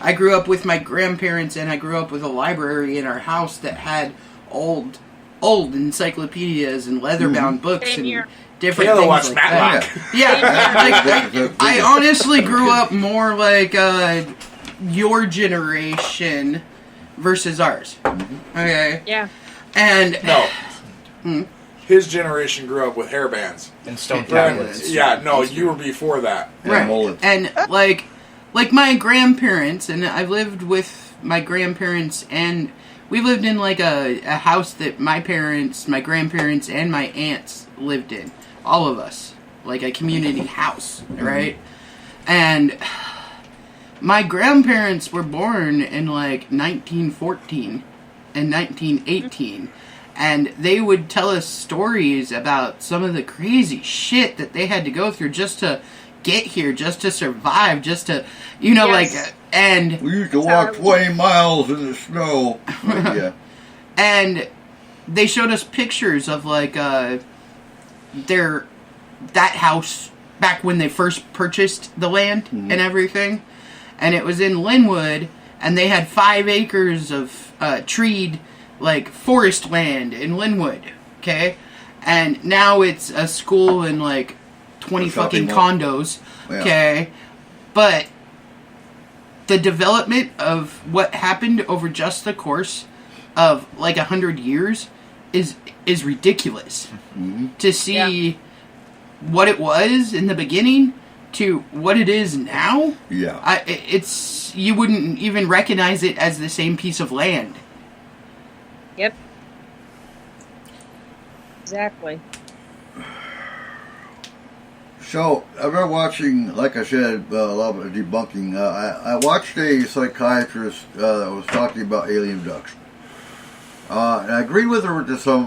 I grew up with my grandparents, and I grew up with a library in our house that had old encyclopedias and leather-bound books Same and here. different Kayla things watched like Matlock. that. Yeah, like, I honestly grew up more like your generation versus ours. Okay, Yeah. and No. His generation grew up with hair bands. And stone Brian- tablets. Yeah, no, you were before that. right, mullets. and like my grandparents, and I've lived with my grandparents, and we lived in like a house that my parents, my grandparents, and my aunts lived in. All of us, like a community house, right? And my grandparents were born in like 1914 and 1918. And they would tell us stories about some of the crazy shit that they had to go through just to get here, just to survive, just to, Yes. like, and We used to walk 20 miles in the snow. Yeah. and they showed us pictures of like that house back when they first purchased the land and everything, and it was in Linwood, and they had 5 acres of treed like forest land in Linwood, okay, and now it's a school and like 20 A shopping fucking mall. condos, Yeah. okay, but the development of what happened over just the course of like 100 years is ridiculous. To see what it was in the beginning to what it is now, Yeah. it's you wouldn't even recognize it as the same piece of land. Yep. Exactly. So, I've been watching, like I said, a lot of debunking. I watched a psychiatrist that was talking about alien abduction. And I agreed with her to some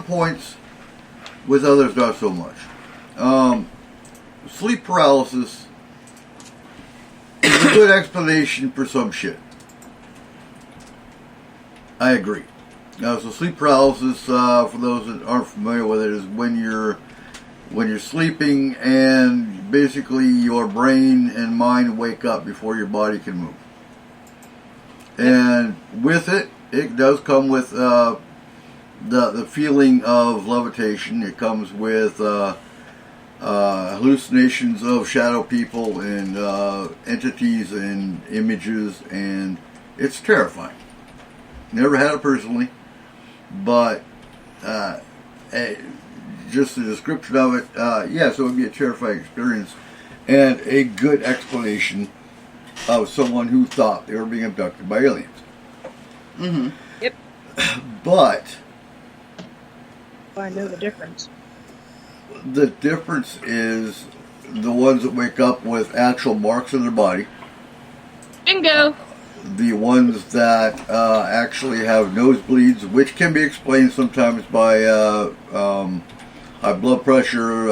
points, with others not so much. Sleep paralysis is a good explanation for some shit. I agree. So sleep paralysis, for those that aren't familiar with it, is when you're sleeping and basically your brain and mind wake up before your body can move. And with it, it does come with the feeling of levitation. It comes with hallucinations of shadow people and entities and images, and it's terrifying. Never had it personally, but just the description of it, yes, it would be a terrifying experience and a good explanation of someone who thought they were being abducted by aliens. Mm-hmm. Yep. But I know the difference. the difference is the ones that wake up with actual marks on their body, Bingo. the ones that actually have nosebleeds, which can be explained sometimes by high blood pressure,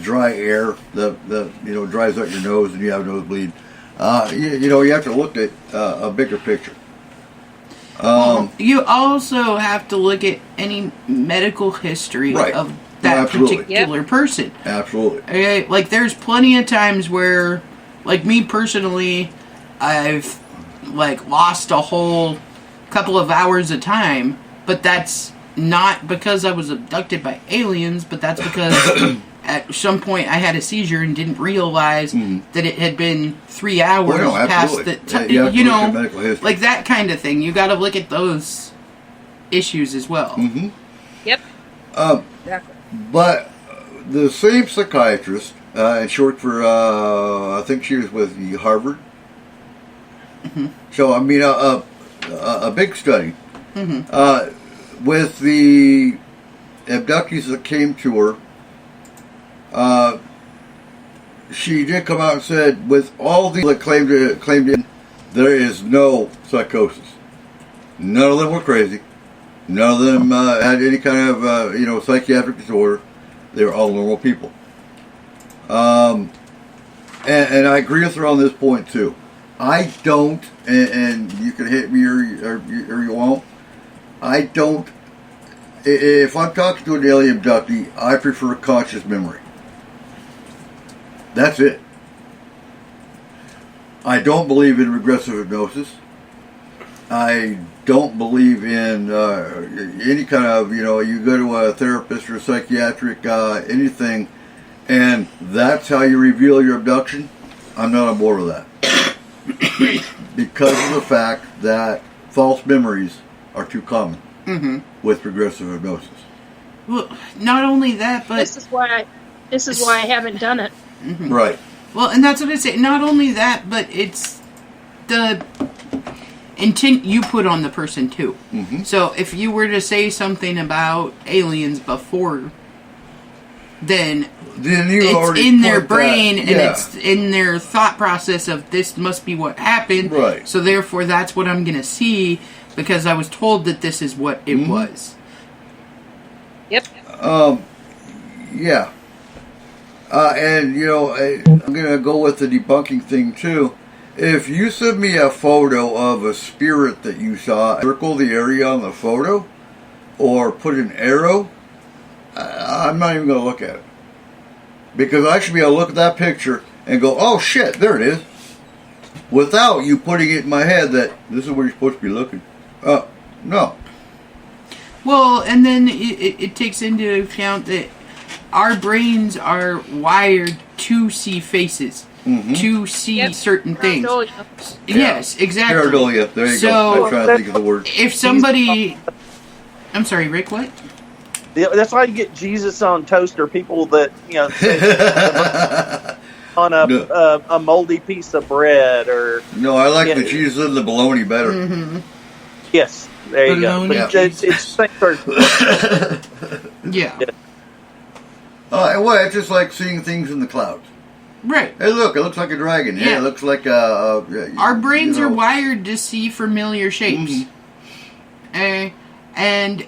dry air that dries out your nose and you have a nosebleed. You have to look at a bigger picture. You also have to look at any medical history Right. of that Absolutely. particular person. Absolutely. Okay, like there's plenty of times where, like me personally, I've like lost a whole couple of hours of time, but that's not because I was abducted by aliens, but that's because at some point I had a seizure and didn't realize that it had been 3 hours past the time. You know, like that kind of thing. You got to look at those issues as well. Mm-hmm. Yep. Exactly. But the same psychiatrist, in short for, I think she was with Harvard. Mm-hmm. So, I mean, a big study. Mm-hmm. With the abductees that came to her, she did come out and said, with all the that claimed in, there is no psychosis. None of them were crazy. None of them had any kind of psychiatric disorder. They were all normal people. And I agree with her on this point too. I don't, and you can hit me or you won't. I don't. If I'm talking to an alien abductee, I prefer conscious memory. That's it. I don't believe in regressive hypnosis. I don't believe in any kind of, you go to a therapist or a psychiatric, anything, and that's how you reveal your abduction. I'm not on board with that. Because of the fact that false memories are too common with regressive hypnosis. Well, not only that, but This is why I haven't done it. Right. well, and that's what I say. Not only that, but it's the intent you put on the person too. So if you were to say something about aliens before, then you it's already in their put brain that, and it's in their thought process of this must be what happened. Right. So therefore, that's what I'm going to see because I was told that this is what it was. Yep. Yeah. And, I'm going to go with the debunking thing, too. If you send me a photo of a spirit that you saw, circle the area on the photo, or put an arrow, I'm not even going to look at it. Because I should be able to look at that picture and go, oh, shit, there it is. Without you putting it in my head that this is where you're supposed to be looking. No. Well, and then it takes into account that our brains are wired to see faces, to see certain things. Pareidolia. Yes, exactly. Pareidolia. There you So- go. I'm trying to think of the word. If somebody... I'm sorry, Rick, what? That's why you get Jesus on toaster. People that on a moldy piece of bread, or No, I like the cheese and the bologna better. yes, there you go. Bologna But it's same person. Yeah. Well, it's just like seeing things in the clouds. Right. Hey, look, it looks like a dragon. Yeah, Yeah. it looks like Our brains are wired to see familiar shapes. And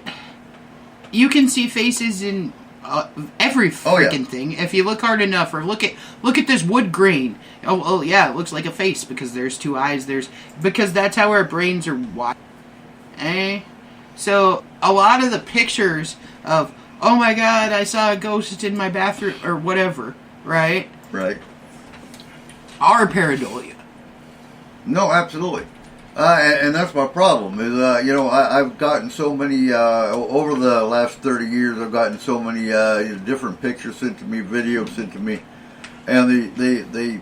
you can see faces in every freaking thing if you look hard enough. Or look at this wood grain. Oh yeah, it looks like a face because there's two eyes. Because that's how our brains are wired. So a lot of the pictures of, oh my god, I saw a ghost in my bathroom or whatever, right? Right. Are pareidolia. No, absolutely. And that's my problem is, I've gotten so many, over the last 30 years, I've gotten so many different pictures sent to me, videos sent to me, and they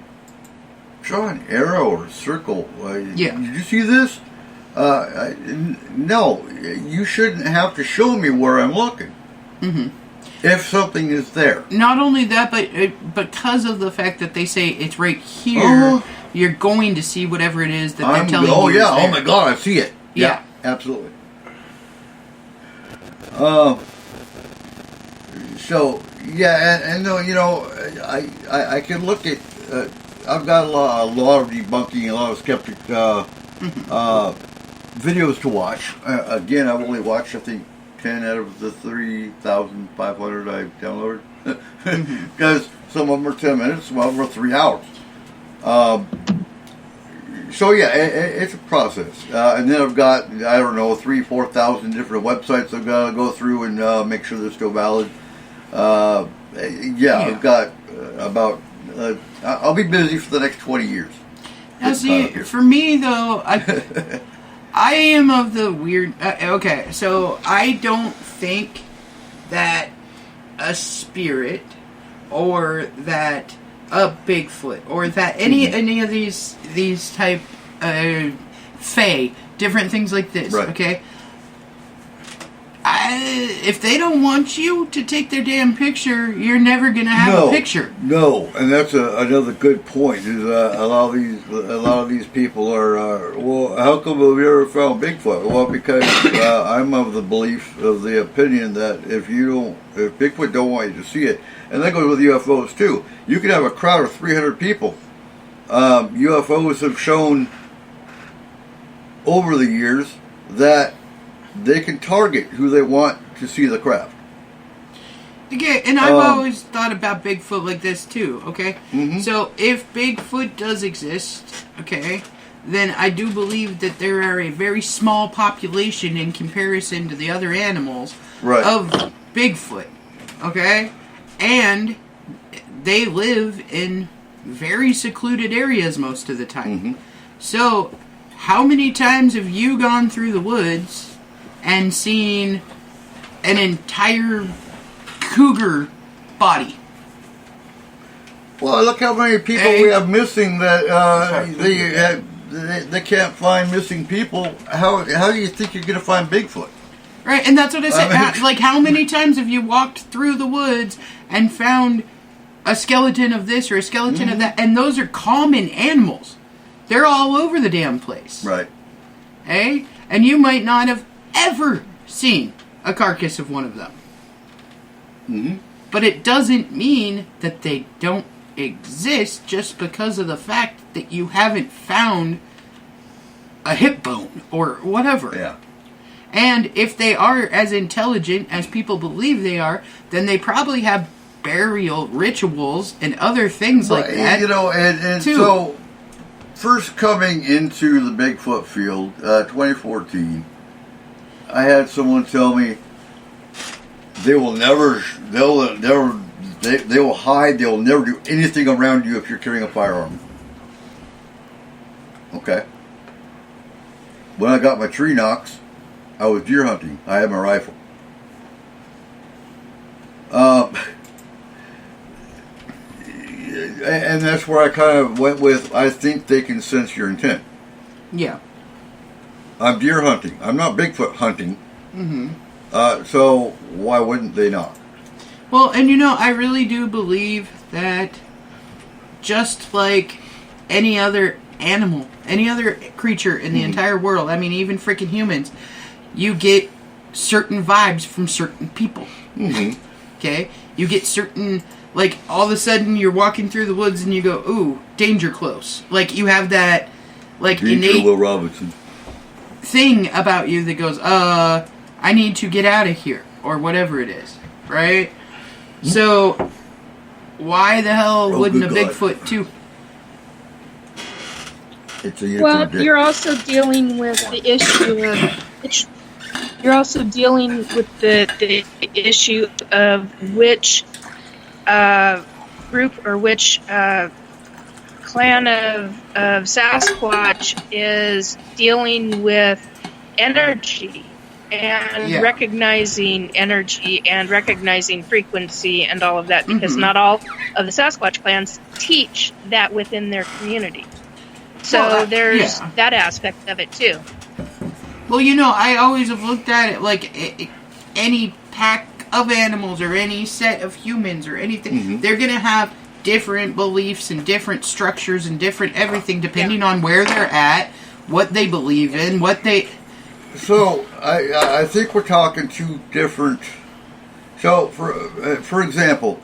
draw an arrow or a circle. Yeah. Did you see this? No, you shouldn't have to show me where I'm looking. If something is there. Not only that, but because of the fact that they say it's right here, you're going to see whatever it is that they're telling you. Oh yeah! Is there. Oh my God! I see it. Yeah. Absolutely. So yeah, and I can look at. I've got a lot of debunking, a lot of skeptic videos to watch. Again, I've only watched, I think, 10 out of the 3,500 I've downloaded. Because some of them are 10 minutes, some of them are 3 hours. So yeah, it's a process. And then I've got, 3,000-4,000 different websites I've got to go through and make sure they're still valid. I've got about, I'll be busy for the next 20 years. Now see, for me though, I am of the weird... okay, so I don't think that a spirit or that a Bigfoot or that any of these type fae, different things like this, Right. okay? If they don't want you to take their damn picture, you're never gonna have a picture. No, and that's another good point. Is a lot of these people are well. How come have you ever found Bigfoot? Well, because I'm of the belief, of the opinion that if Bigfoot don't want you to see it, and that goes with UFOs too. You can have a crowd of 300 people. UFOs have shown over the years that they can target who they want to see the craft. Okay, and I've always thought about Bigfoot like this too, okay? Mm-hmm. So if Bigfoot does exist, okay, then I do believe that there are a very small population in comparison to the other animals of Bigfoot, okay? And they live in very secluded areas most of the time. Mm-hmm. So how many times have you gone through the woods and seen an entire cougar body? Well, look how many people we have missing that they can't find missing people. How do you think you're going to find Bigfoot? Right, and that's what I said. Like, how many times have you walked through the woods and found a skeleton of this or a skeleton of that? And those are common animals. They're all over the damn place. Right. Eh? And you might not have ever seen a carcass of one of them. Mm-hmm. But it doesn't mean that they don't exist just because of the fact that you haven't found a hip bone or whatever. Yeah. And if they are as intelligent as people believe they are, then they probably have burial rituals and other things like that. You know, and too. So, first coming into the Bigfoot field, 2014, I had someone tell me they will hide, they will never do anything around you if you're carrying a firearm. Okay. When I got my tree knocks, I was deer hunting. I had my rifle. And that's where I kind of went with, I think they can sense your intent. Yeah. I'm deer hunting. I'm not Bigfoot hunting. Mm-hmm. So why wouldn't they not? Well, and you know, I really do believe that just like any other animal, any other creature in the entire world, I mean, even freaking humans, you get certain vibes from certain people. Mm-hmm. Okay? You get certain, like, all of a sudden you're walking through the woods and you go, ooh, danger close. Like, you have that, like, Danger, innate Will Robinson. thing about you that goes, I need to get out of here, or whatever it is, right? Mm-hmm. So, why the hell wouldn't a Bigfoot too? It's a Well, you're also dealing with the issue of you're also dealing with the issue of which group or which clan of Sasquatch is dealing with energy and recognizing energy and recognizing frequency and all of that, because not all of the Sasquatch clans teach that within their community. So there's that aspect of it too. Well, you know, I always have looked at it like any pack of animals or any set of humans or anything, they're going to have different beliefs and different structures and different everything depending on where they're at, what they believe in, what they... So, I think we're talking two different... So, for example,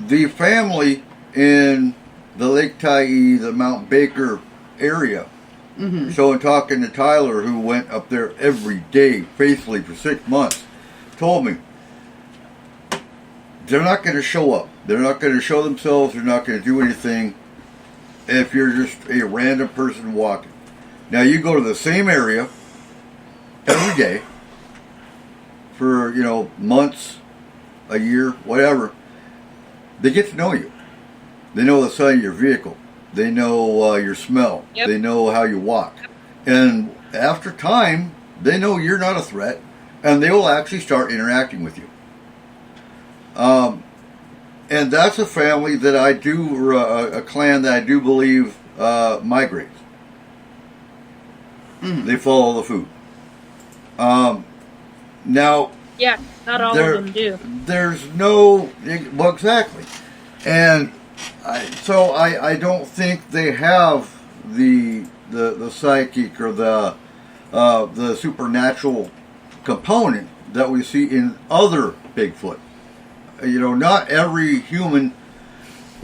the family in the Lake Tyee, the Mount Baker area. Mm-hmm. So, in talking to Tyler, who went up there every day faithfully for 6 months, told me they're not going to show up. They're not going to show themselves. They're not going to do anything if you're just a random person walking. Now, you go to the same area every day for, months, a year, whatever. They get to know you. They know the sign of your vehicle. They know your smell. Yep. They know how you walk. And after time, they know you're not a threat, and they will actually start interacting with you. And that's a family that I do, a clan that I do believe migrates. They follow the food. Now, Yeah, not all of them do. there's no, well, exactly. And I don't think they have the psychic or the supernatural component that we see in other Bigfoot. Not every human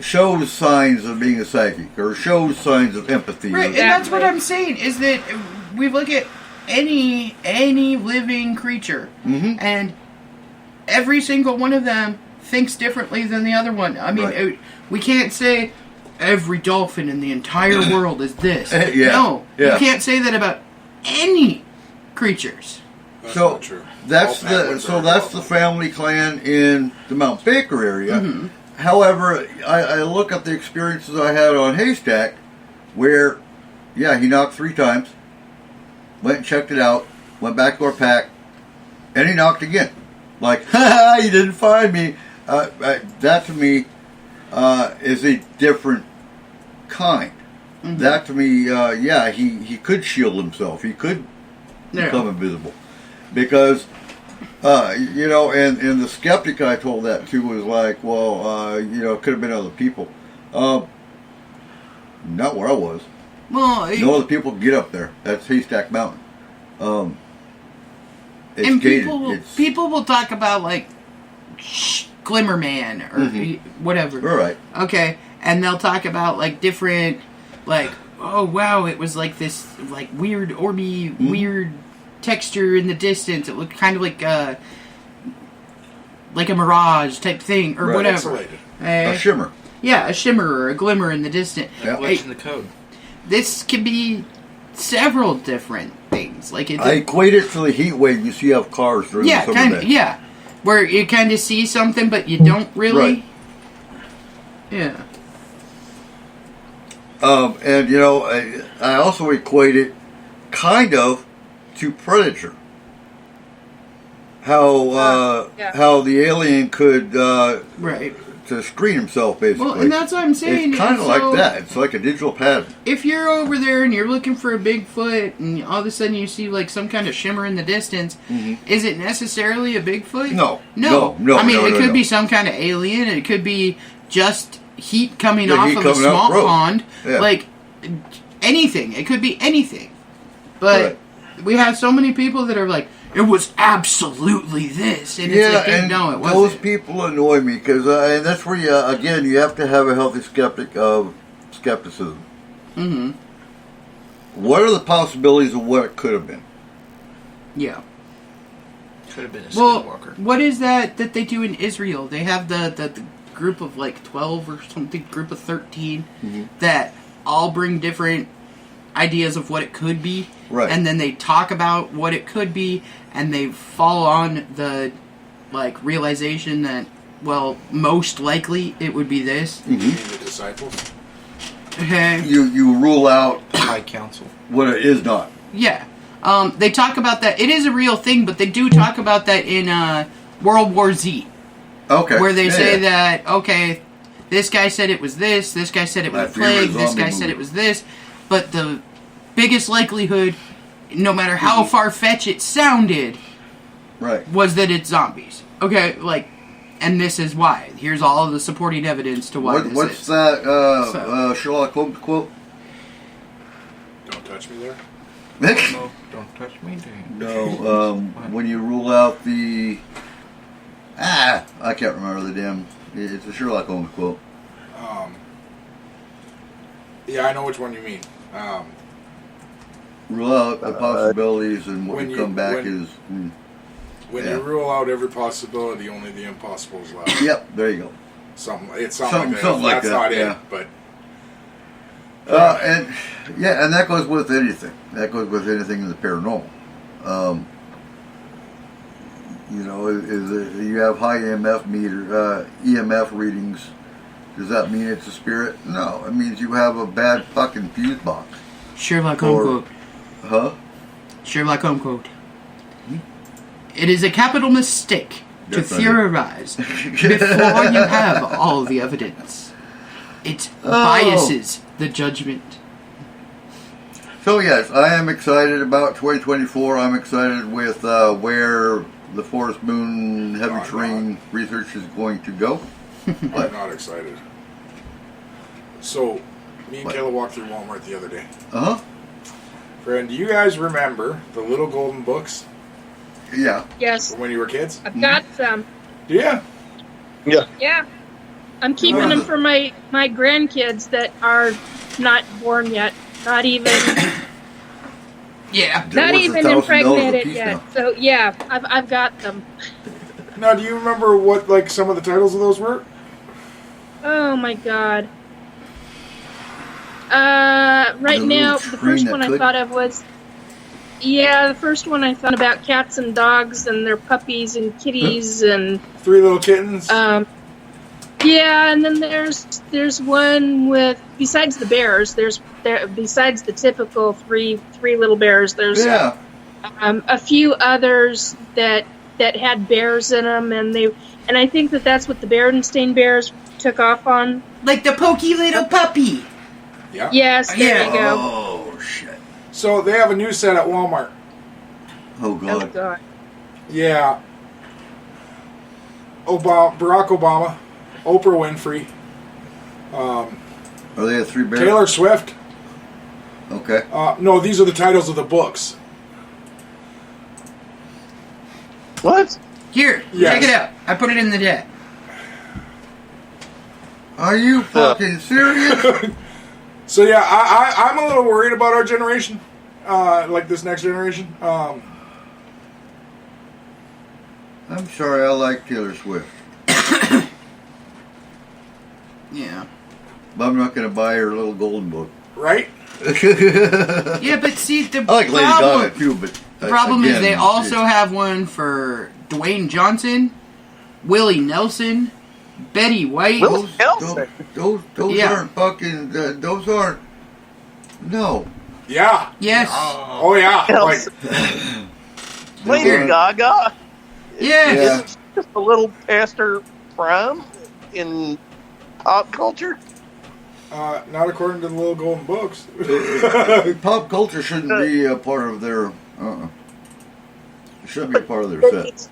shows signs of being a psychic or shows signs of empathy. Right, and that's what I'm saying, is that we look at any living creature, and every single one of them thinks differently than the other one. I mean, we can't say every dolphin in the entire world is this. No, you can't say that about any creatures. That's not true. That's the family clan in the Mount Baker area. However, I look at the experiences I had on Haystack, where, he knocked 3 times, went and checked it out, went back to our pack, and he knocked again. Like, ha, you didn't find me. That to me is a different kind. That to me, he could shield himself. He could become invisible. Because, and the skeptic I told that to was like, well, it could have been other people. Not where I was. Well, no other people can get up there. That's Haystack Mountain. It's and gated. people will talk about, like, Glimmer Man or whatever. All right. Okay, and they'll talk about, like, different, like, oh, wow, it was like this, like, weird, orby, weird texture in the distance. It looked kind of like a mirage type thing or whatever. A shimmer. Yeah, a shimmer or a glimmer in the distance. Like glitch in the code. This can be several different things. Like I equate it to the heat wave you see of cars during the summer day. Yeah, where you kind of see something but you don't really. Right. Yeah. And I also equate it kind of to Predator. How the alien could to screen himself, basically. Well, and that's what I'm saying. It's kind of like that. It's like a digital pattern. If you're over there and you're looking for a Bigfoot, and all of a sudden you see like some kind of shimmer in the distance, is it necessarily a Bigfoot? No. I mean, it could be some kind of alien. It could be just heat coming off of a small pond. Yeah. Like anything. It could be anything. But we have so many people that are like, it was absolutely this, and it's like, and no, it wasn't. Those people annoy me because, and that's where you have to have a healthy skepticism. What are the possibilities of what it could have been? Yeah. Could have been a skinwalker. What is that they do in Israel? They have the group of like 12 or something, group of 13 that all bring different ideas of what it could be. Right. And then they talk about what it could be, and they fall on the like realization that, well, most likely it would be this. The disciples. Okay. You rule out High council what it is not. Yeah. They talk about that. It is a real thing, but they do talk about that in World War Z. Okay. Where they say that, okay, this guy said it was this guy said it was a plague, this guy said it was this, but the biggest likelihood, no matter how far-fetched it sounded, was that it's zombies. Okay, like, and this is why. Here's all of the supporting evidence to why this is. What's that Sherlock Holmes quote? Don't touch me there. No, don't touch me there. No, when you rule out the... I can't remember the damn... It's a Sherlock Holmes quote. Yeah, I know which one you mean. Rule out the possibilities, and what you come back is... When you rule out every possibility, only the impossible is left. Yep, there you go. Something like that. Something like That's that, not yeah. it, but... and that goes with anything. That goes with anything in the paranormal. You have high EMF readings. Does that mean it's a spirit? No, it means you have a bad fucking fuse box. Sherlock Holmes quote. Huh? Sherlock Holmes quote. It is a capital mistake to That's not it. theorize before you have all the evidence. It biases the judgment. So yes, I am excited about 2024. I'm excited with where the Forest Moon Heavy Terrain research is going to go. I'm not excited. So, me and Kayla walked through Walmart the other day. Uh huh. Friend, do you guys remember the little golden books Yeah. Yes, from when you were kids? I've got some. Do you? Yeah. I'm keeping them for my grandkids that are not born yet. Not even Yeah. They're not worth even $1,000 a impregnated piece yet. now. So yeah, I've got them. Now, do you remember what like some of the titles of those were? Oh my god. Right The now, little the first screen one that I could- thought of was, the first one I thought about cats and dogs and their puppies and kitties and, Three Little Kittens. yeah, and then there's one with, besides the bears, besides the typical three little bears, there's Yeah. a few others that had bears in them, and I think that's what the Berenstain Bears took off on. Like the pokey little puppy. yeah. Yes, there Yeah. you go. Oh shit. So they have a new set at Walmart. Oh Oh god. god. Yeah. Barack Obama, Oprah Winfrey, Are they a 3 bear? Taylor Swift. Okay. No, these are the titles of the books. What? Here, Yes. check it out. I put it in the deck. Are you fucking serious? So yeah, I'm a little worried about our generation, like this next generation. I'm sorry, I like Taylor Swift. Yeah. But I'm not going to buy her little golden book. Right? Yeah, but see, the I like Lady problem, Gaga too, but the problem is again, they also it's- have one for Dwayne Johnson, Willie Nelson, Betty White. Willie Nelson. Those Yeah. aren't fucking. Those aren't. No. Yeah. Yes. Oh yeah. Like Nelson. Lady Those aren't- Gaga. Yes. Yeah. It's just a little past her prime in pop culture. not according to the little golden books. Pop culture shouldn't be a part of their. It shouldn't be a part of their set. It's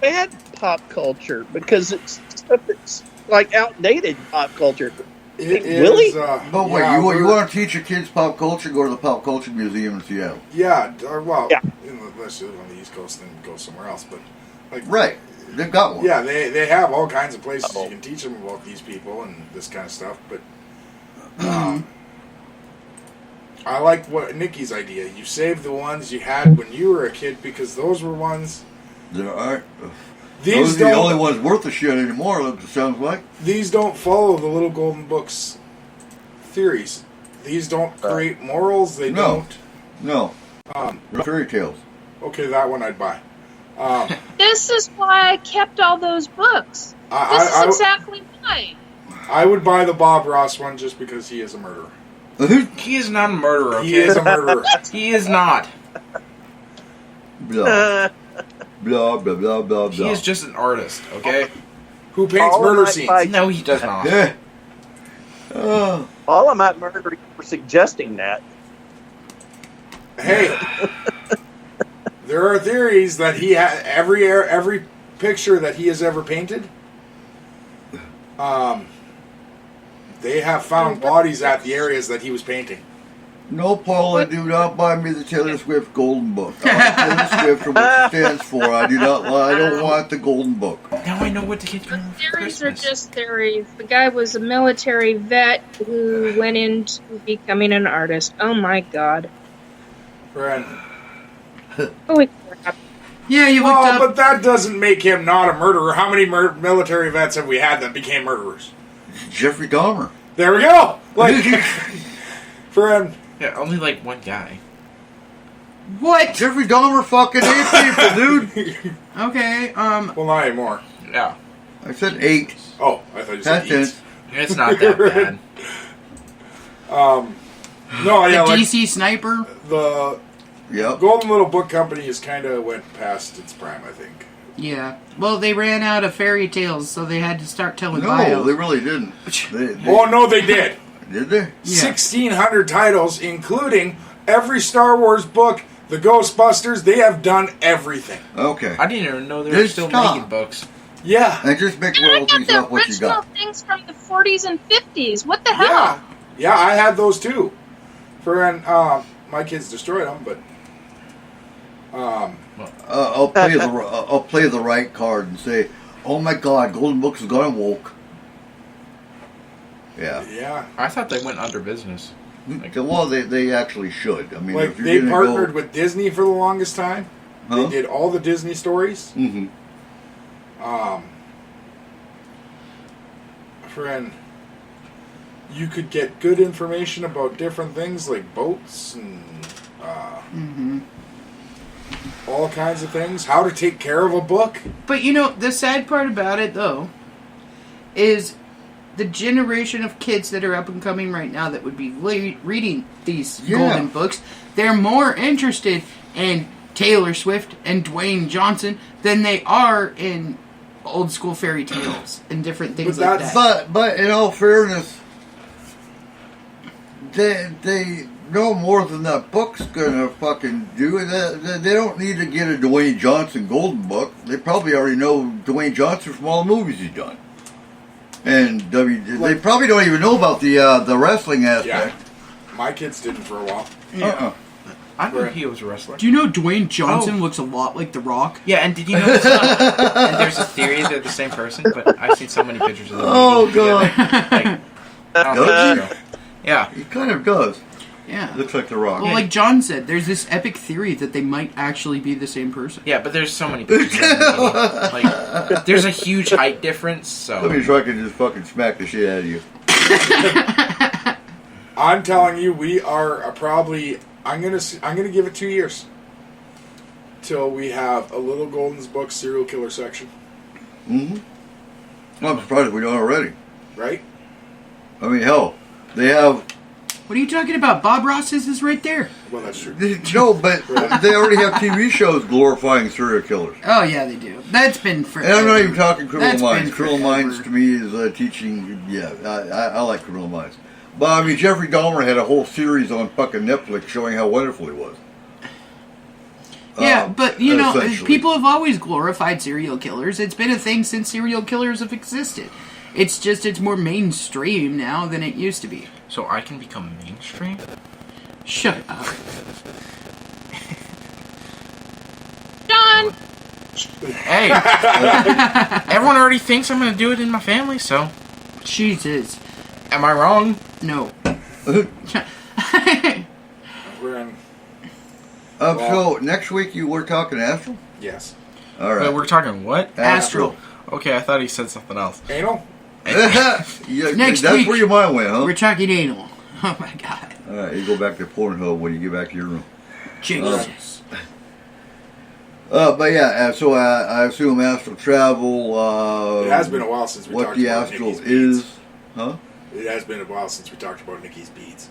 bad pop culture because it's stuff that's like outdated pop culture. It is. Really? But wait, yeah, you we're- want to teach your kids pop culture? Go to the Pop Culture Museum in Seattle. Yeah. Well, Yeah. unless you live on the East Coast, then go somewhere else. But like, Right. They've got one. yeah, they have all kinds of places you can teach them about these people and this kind of stuff. But I like what Nikki's idea. You save the ones you had when you were a kid because those were ones. There aren't. These Those are the don't. only ones worth a shit anymore. It sounds like. These don't follow the little golden books theories. These don't create morals. They No. don't. No. Fairy tales. Okay, that one I'd buy. This is why I kept all those books. This is exactly why. I would buy the Bob Ross one just because he is a murderer. He is not a murderer, okay? He is a murderer. He is not. Blah. Blah, blah, blah, blah, He blah. is just an artist, okay? Who paints All murder of my scenes? fights- No, he does not. Yeah. Oh. All I might murder you for suggesting that. Hey, there are theories that he had every picture that he has ever painted. They have found bodies at the areas that he was painting. No, Paula, do not buy me the Taylor Swift Golden Book. I like Taylor Swift for what she stands for. I don't want the Golden Book. Now I know what to get you The for theories are Christmas. just theories. The guy was a military vet who went into becoming an artist. Oh my god. Friend. Holy crap. Yeah, you looked Oh, up. but that doesn't make him not a murderer. How many military vets have we had that became murderers? Jeffrey Dahmer. There we go. Like, friend. Yeah, only like one guy. What? Jeffrey Dahmer fucking 8 people, dude. Okay, Well, not anymore. Yeah. I said 8. Oh, I thought you said That's it. eats. It's not that bad. No, the yeah, like DC sniper. the Yep. Golden Little Book Company has kind of went past its prime, I think. Yeah. Well, they ran out of fairy tales, so they had to start telling No, bios. they really didn't. Oh, no, they did. Did they? Yeah. 1,600 titles, including every Star Wars book, the Ghostbusters. They have done everything. Okay. I didn't even know they were Just still stop. making books. Yeah. And just make Man, I got royalties the off what you original got. things from the 40s and 50s. What the hell? Yeah. Yeah, I had those too. My kids destroyed them, but... I'll play the right card and say, "Oh my God, Golden Books has gone woke." Yeah. Yeah. I thought they went under business. Well, they actually should. I mean, Like, if you're they gonna partnered go, with Disney for the longest time. Huh? They did all the Disney stories. Mm-hmm. Friend, you could get good information about different things like boats and all kinds of things. How to take care of a book. But you know, the sad part about it, though, is the generation of kids that are up and coming right now that would be reading these golden books, they're more interested in Taylor Swift and Dwayne Johnson than they are in old school fairy tales and different things But like that. But in all fairness, they know more than that book's gonna fucking do. They don't need to get a Dwayne Johnson Golden Book. They probably already know Dwayne Johnson from all the movies he's done. And they probably don't even know about the wrestling aspect. Yeah. My kids didn't for a while. Uh-uh. I knew he was a wrestler. Do you know Dwayne Johnson looks a lot like The Rock? Yeah, and did you know and there's a theory they're the same person, but I've seen so many pictures of them. Oh, meeting together. Like, I don't think so. Yeah. He kind of does. Yeah. Looks like The Rock. Well, like John said, there's this epic theory that they might actually be the same person. Yeah, but there's so many pictures of them meeting. Like, there's a huge height difference, so... Let me try to just fucking smack the shit out of you. I'm telling you, we are probably... I'm gonna give it 2 years till we have a Little Golden's Book serial killer section. Mm-hmm. Well, I'm surprised we don't already. Right? I mean, hell, they have... What are you talking about? Bob Ross's is right there. Well, that's true. No, but they already have TV shows glorifying serial killers. Oh, yeah, they do. That's been forever. And I'm not even talking Criminal That's Minds. been Criminal forever. Minds to me is teaching. Yeah, I like Criminal Minds. But I mean, Jeffrey Dahmer had a whole series on fucking Netflix showing how wonderful he was. Yeah, but you know, essentially. people have always glorified serial killers. It's been a thing since serial killers have existed. It's just it's more mainstream now than it used to be. So I can become mainstream? Shut up. John! Hey! Everyone already thinks I'm going to do it in my family, so... Jesus. Am I wrong? No. We're in... So next week we're talking Astral. Yes. All right. Wait, we're talking what? Astral. Okay, I thought he said something else. Anal? Yeah, Next that's week, where your mind went, huh? We're talking anal. Oh my god. All right, you go back to Pornhub when you get back to your room. Jesus. But yeah, so I assume astral travel. It has been a while since we what talked the about astral Nikki's beads. is, huh? It has been a while since we talked about Nikki's beads.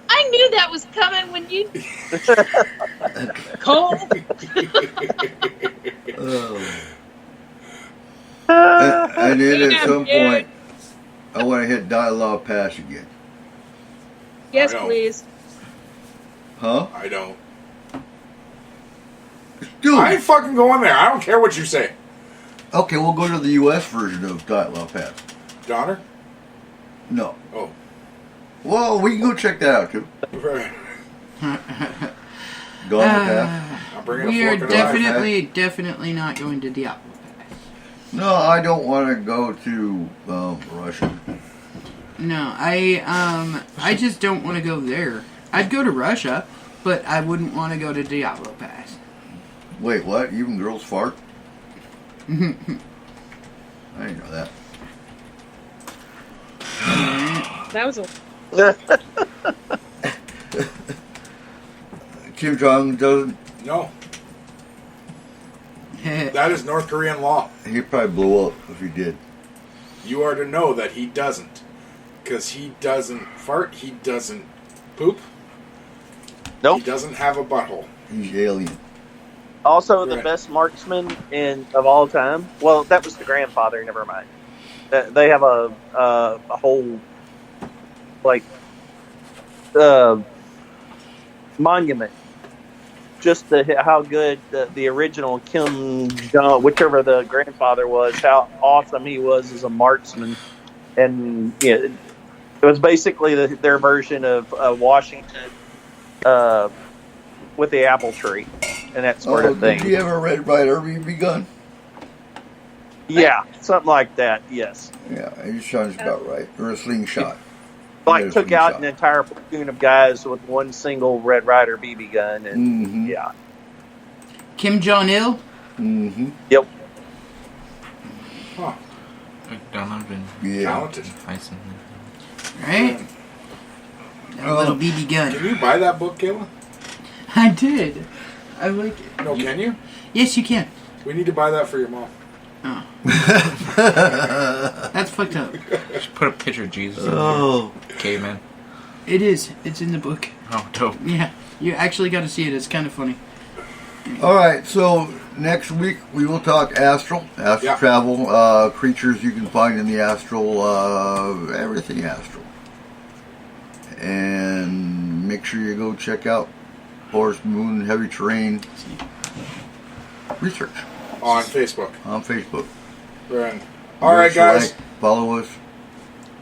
I knew that was coming when you... Cole? And then at Yeah, some yeah. point, I want to hit dialogue pass again. Yes, I know. please. Huh? I don't. Dude! I ain't fucking going there. I don't care what you say. Okay, we'll go to the U.S. version of dialogue pass. Donner? No. Oh. Well, we can go check that out, too. Right. Go on with that. I'm bringing We a are fork and a knife. definitely not going to Diablo Pass. No, I don't want to go to Russia. No, I just don't want to go there. I'd go to Russia, but I wouldn't want to go to Diablo Pass. Wait, what? Even girls fart? I didn't know that. That was a... Kim Jong doesn't. No. That is North Korean law. He'd probably blow up if he did. You are to know that he doesn't. Because he doesn't fart, he doesn't poop. Nope. He doesn't have a butthole. He's alien. Also, the Right. best marksman of all time. Well, that was the grandfather. Never mind. They have a whole like monument just to how good the original Kim Jong, whichever the grandfather was, how awesome he was as a marksman, and it was basically their version of Washington with the apple tree and that sort of thing. Did he have a Red Ryder BB gun? Yeah, something like that. Yes. Yeah, it sounds about right. Or a slingshot. Like Yeah, took out an slingshot. entire platoon of guys with one single Red Ryder BB gun, and Mhm. yeah, Kim Jong-il? Mm-hmm. yep. Huh. Donovan. Yeah. Talented. Tyson. Right? That little BB gun. Can you buy that book, Kayla? I did. I like it. No, can you? Yes, you can. We need to buy that for your mom. Oh. That's fucked up. Just put a picture of Jesus in Oh. there. Caveman. It is. It's in the book. Oh, dope. Yeah. You actually got to see it. It's kind of funny. All right, so next week we will talk astral Yeah. travel, creatures you can find in the astral, everything astral. And make sure you go check out Horse, Moon, Heavy Terrain Research On Facebook. on Facebook. Right. All right, Give us a guys. like, follow us,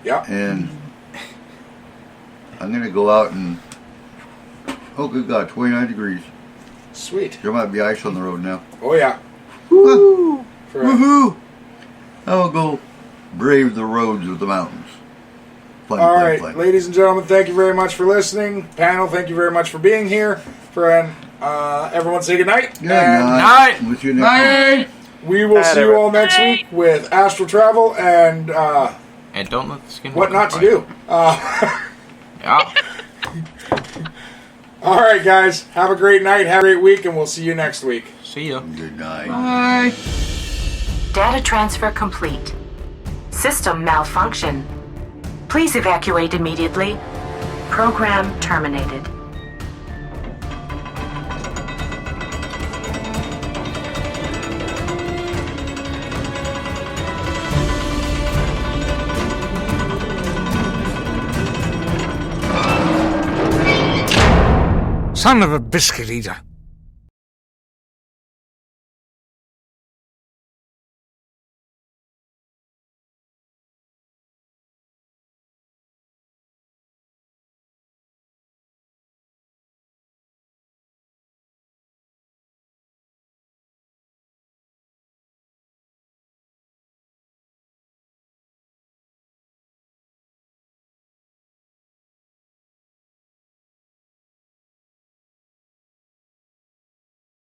Yeah. and I'm going to go out and, oh good God, 29 degrees. Sweet. There might be ice on the road now. Oh, yeah. Woo! Right. Woohoo! I will go brave the roads of the mountains. Fun, All fun, right, fun. ladies and gentlemen, thank you very much for listening. Panel, thank you very much for being here. Friend, everyone say goodnight. Good And night. We'll see you next week. Bye! we will see you all next week with Astral Travel and And don't let the skin. what not to do. Yeah. All right, guys. Have a great night. Have a great week, and we'll see you next week. See ya. Good night. Bye! Data transfer complete. System malfunction. Please evacuate immediately. Program terminated. Son of a biscuit eater.